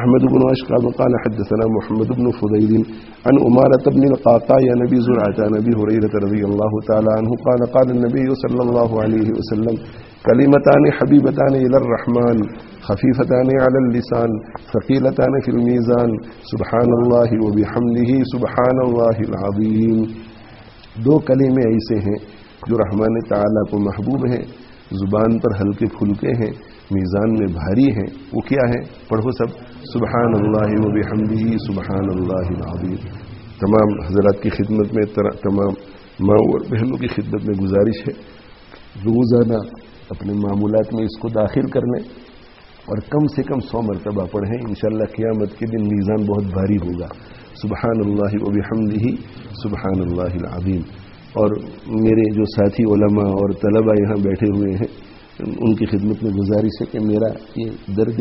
احمد بن اشقر قال حدثنا محمد بن فضيل عن عمارة بن القعقاع عن ابي زرعة عن ابي هريرة رضي الله تعالى عنه قال قال النبي صلى الله عليه وسلم كلمتان حبيبتان الى الرحمن خفيفتان على اللسان ثقيلتان في الميزان سبحان الله وبحمده سبحان الله العظيم۔ دو کلمے ایسے ہیں جو رحمان تعالیٰ کو محبوب ہیں، زبان پر ہلکے پھلکے ہیں، میزان میں بھاری ہیں۔ وہ کیا ہے؟ پڑھو سب، سبحان اللہ و بحمدہ سبحان اللہ العظیم۔ تمام حضرات کی خدمت میں، تمام ماں اور بہنوں کی خدمت میں گزارش ہے روزانہ اپنے معمولات میں اس کو داخل کر لیں اور کم سے کم 100 مرتبہ پڑھیں۔ انشاءاللہ قیامت کے دن میزان بہت بھاری ہوگا۔ سبحان اللہ و بحمدہ سبحان اللہ العظیم۔ اور میرے جو ساتھی علماء اور طلباء یہاں بیٹھے ہوئے ہیں ان کی خدمت میں گزارش ہے کہ میرا یہ درد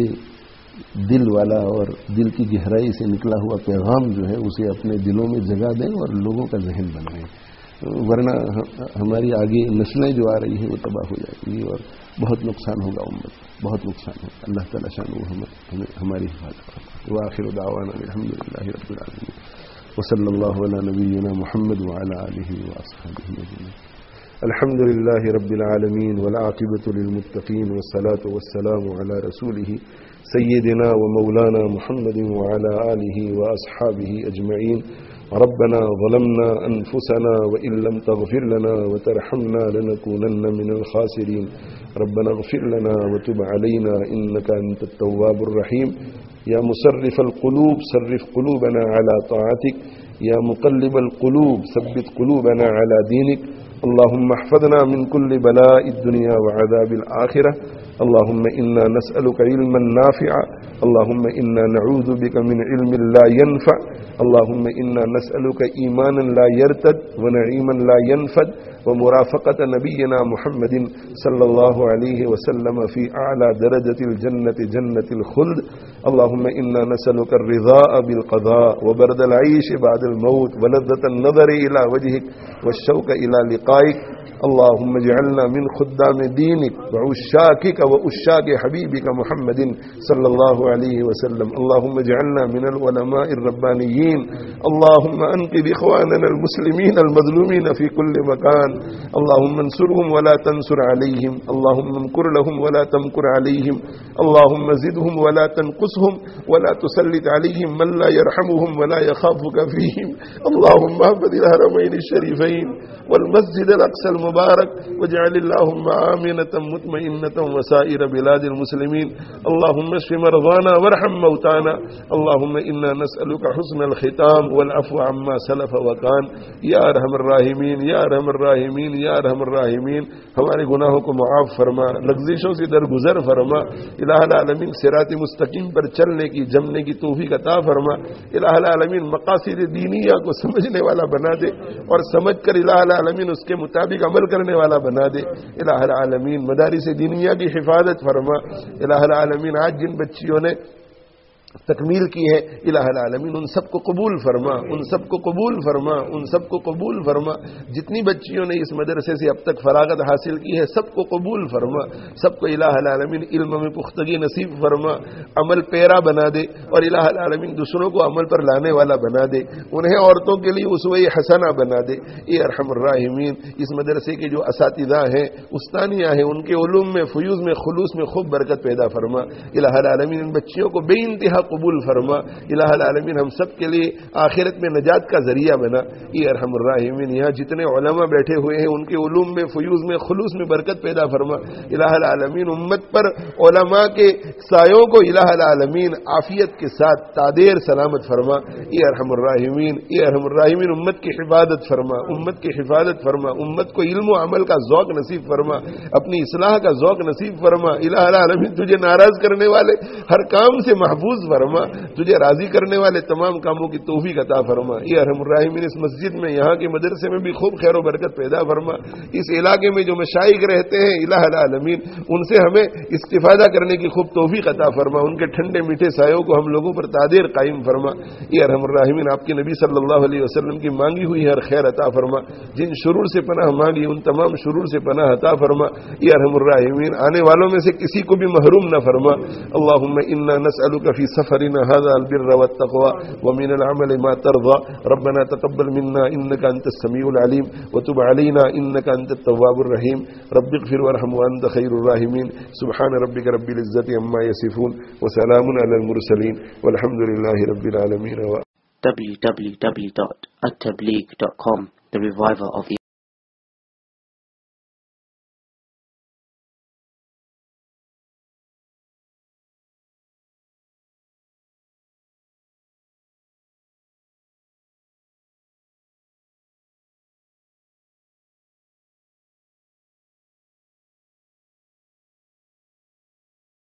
دل والا اور دل کی گہرائی سے نکلا ہوا پیغام جو ہے اسے اپنے دلوں میں جگہ دیں اور لوگوں کا ذہن بنائیں، ورنہ ہماری آگے نسلیں جو آ رہی ہیں وہ تباہ ہو جائیں گی اور بہت نقصان ہوگا، امت بہت نقصان ہوگا۔ اللہ تعالیٰ شان ہمیں ہماری حفاظت کرے۔ وآخر دعوانا الحمدللہ رب العالمین وصلی اللہ علی نبینا محمد وعلی آلہ واصحابہ اجمعین۔ الحمد للہ رب العالمین والعاقبۃ للمتقین والصلاۃ والسلام علی رسولہ سیدنا ومولانا محمد وعلی آلہ واصحابہ اجمعین۔ ربنا ظلمنا انفسنا وان لم تغفر لنا وترحمنا لنكونن من الخاسرین۔ ربنا اغفر لنا وتب علينا انك انت التواب الرحیم۔ یا مصرف القلوب صرف قلوبنا على طاعتك، یا مقلب القلوب ثبت قلوبنا على دينك۔ اللهم احفظنا من كل بلاء الدنيا وعذاب الآخرة۔ اللهم إنا نسألك علما نافعا، اللهم إنا نعوذ بك من علم لا ينفع، اللهم إنا نسألك إيمانا لا يرتد ونعيما لا ينفد ومرافقة نبينا محمد صلى الله عليه وسلم في أعلى درجة الجنة جنة الخلد۔ اللهم إنا نسألك الرضاء بالقضاء وبرد العيش بعد الموت ولذة النظر إلى وجهك والشوق إلى لقائك۔ اللهم اجعلنا من خدام دينك وعشاقك وعشاق حبيبك محمد صلى الله عليه وسلم۔ اللهم اجعلنا من العلماء الربانيين۔ اللهم انقذ إخواننا المسلمين المظلومين في كل مكان۔ اللهم انصرهم ولا تنصر عليهم، اللهم امكر لهم ولا تمكر عليهم، اللهم زدهم ولا تنقصهم ولا تسلط عليهم من لا يرحمهم ولا يخافك فيهم۔ اللهم احفظ الحرمين الشريفين والمسجد الأقصى المبارك واجعل اللهم آمنة مطمئنة وسائر بلاد المسلمين۔ اللهم اشف مرضانا وارحم موتانا۔ اللهم إنا نسألك حسن الختام والعفو عما سلف وكان۔ یا ارحم الراحمین، یا ارحم الراحمین، یا ارحم الراحمین۔ ہمارے گناہوں کو معاف فرما، لغزشوں سے درگزر فرما۔ الہ العالمین صراط مستقیم پر چلنے کی، جمنے کی توفیق عطا فرما۔ الہ العالمین مقاصد دینیہ کو سمجھنے والا بنا دے اور سمجھ کر الہ العالمین اس کے مطابق عمل کرنے والا بنا دے۔ الہ العالمین مدارس دینیہ کی حفاظت فرما۔ الہ العالمین آج جن بچیوں نے تکمیل کی ہے. الہ العالمین ان سب کو قبول فرما، ان سب کو قبول فرما، ان سب کو قبول فرما. جتنی بچیوں نے اس مدرسے سے اب تک فراغت حاصل کی ہے سب کو قبول فرما. سب کو الہ العالمین علم میں پختگی نصیب فرما، عمل پیرا بنا دے، اور الہ العالمین دوسروں کو عمل پر لانے والا بنا دے. انہیں عورتوں کے لیے اسوہ حسنہ بنا دے. اے ارحم الراحمین اس مدرسے کے جو اساتذہ ہیں، استانیہ ہیں، ان کے علوم میں، فیوز میں، خلوص میں خوب برکت پیدا فرما. الہ العالمین ان بچیوں کو بے انتہا قبول فرما. الہ العالمین ہم سب کے لیے آخرت میں نجات کا ذریعہ بنا. اے ارحم الراحمین یہاں جتنے علماء بیٹھے ہوئے ہیں ان کے علوم میں، فیوز میں، خلوص میں برکت پیدا فرما. الہ العالمین امت پر علماء کے سایوں کو الہ العالمین عافیت کے ساتھ تعدیر سلامت فرما. اے ارحم الراحمین، اے ارحم الراحمین امت کی حفاظت فرما، امت کی حفاظت فرما. امت کو علم و عمل کا ذوق نصیب فرما، اپنی اصلاح کا ذوق نصیب فرما. الہ العالمین تجھے ناراض کرنے والے ہر کام سے محفوظ فرما، تجھے راضی کرنے والے تمام کاموں کی توفیق عطا فرما. اے ارحم الراحمین اس مسجد میں، یہاں کے مدرسے میں بھی خوب خیر و برکت پیدا فرما. اس علاقے میں جو مشائخ رہتے ہیں الہ العالمین ان سے ہمیں استفادہ کرنے کی خوب توفیق عطا فرما. ان کے ٹھنڈے میٹھے سایوں کو ہم لوگوں پر تعدیر قائم فرما. اے ارحم الراحمین آپ کے نبی صلی اللہ علیہ وسلم کی مانگی ہوئی ہر خیر عطا فرما. جن شرور سے پناہ مانگی ان تمام شرور سے پناہ عطا فرما. اے ارحم الراحمین آنے والوں میں سے کسی کو بھی محروم نہ فرما. اللهم انا نسألك في سفرنا هذا البر والتقوى ومن العمل ما ترضى. ربنا تقبل منا انك انت السميع العليم وتب علينا انك انت التواب الرحيم. رب اغفر وارحم وانت خير الراحمين. سبحان ربك رب العزة عما يصفون وسلام على المرسلين والحمد لله رب العالمين. www.attableek.com, the reviver of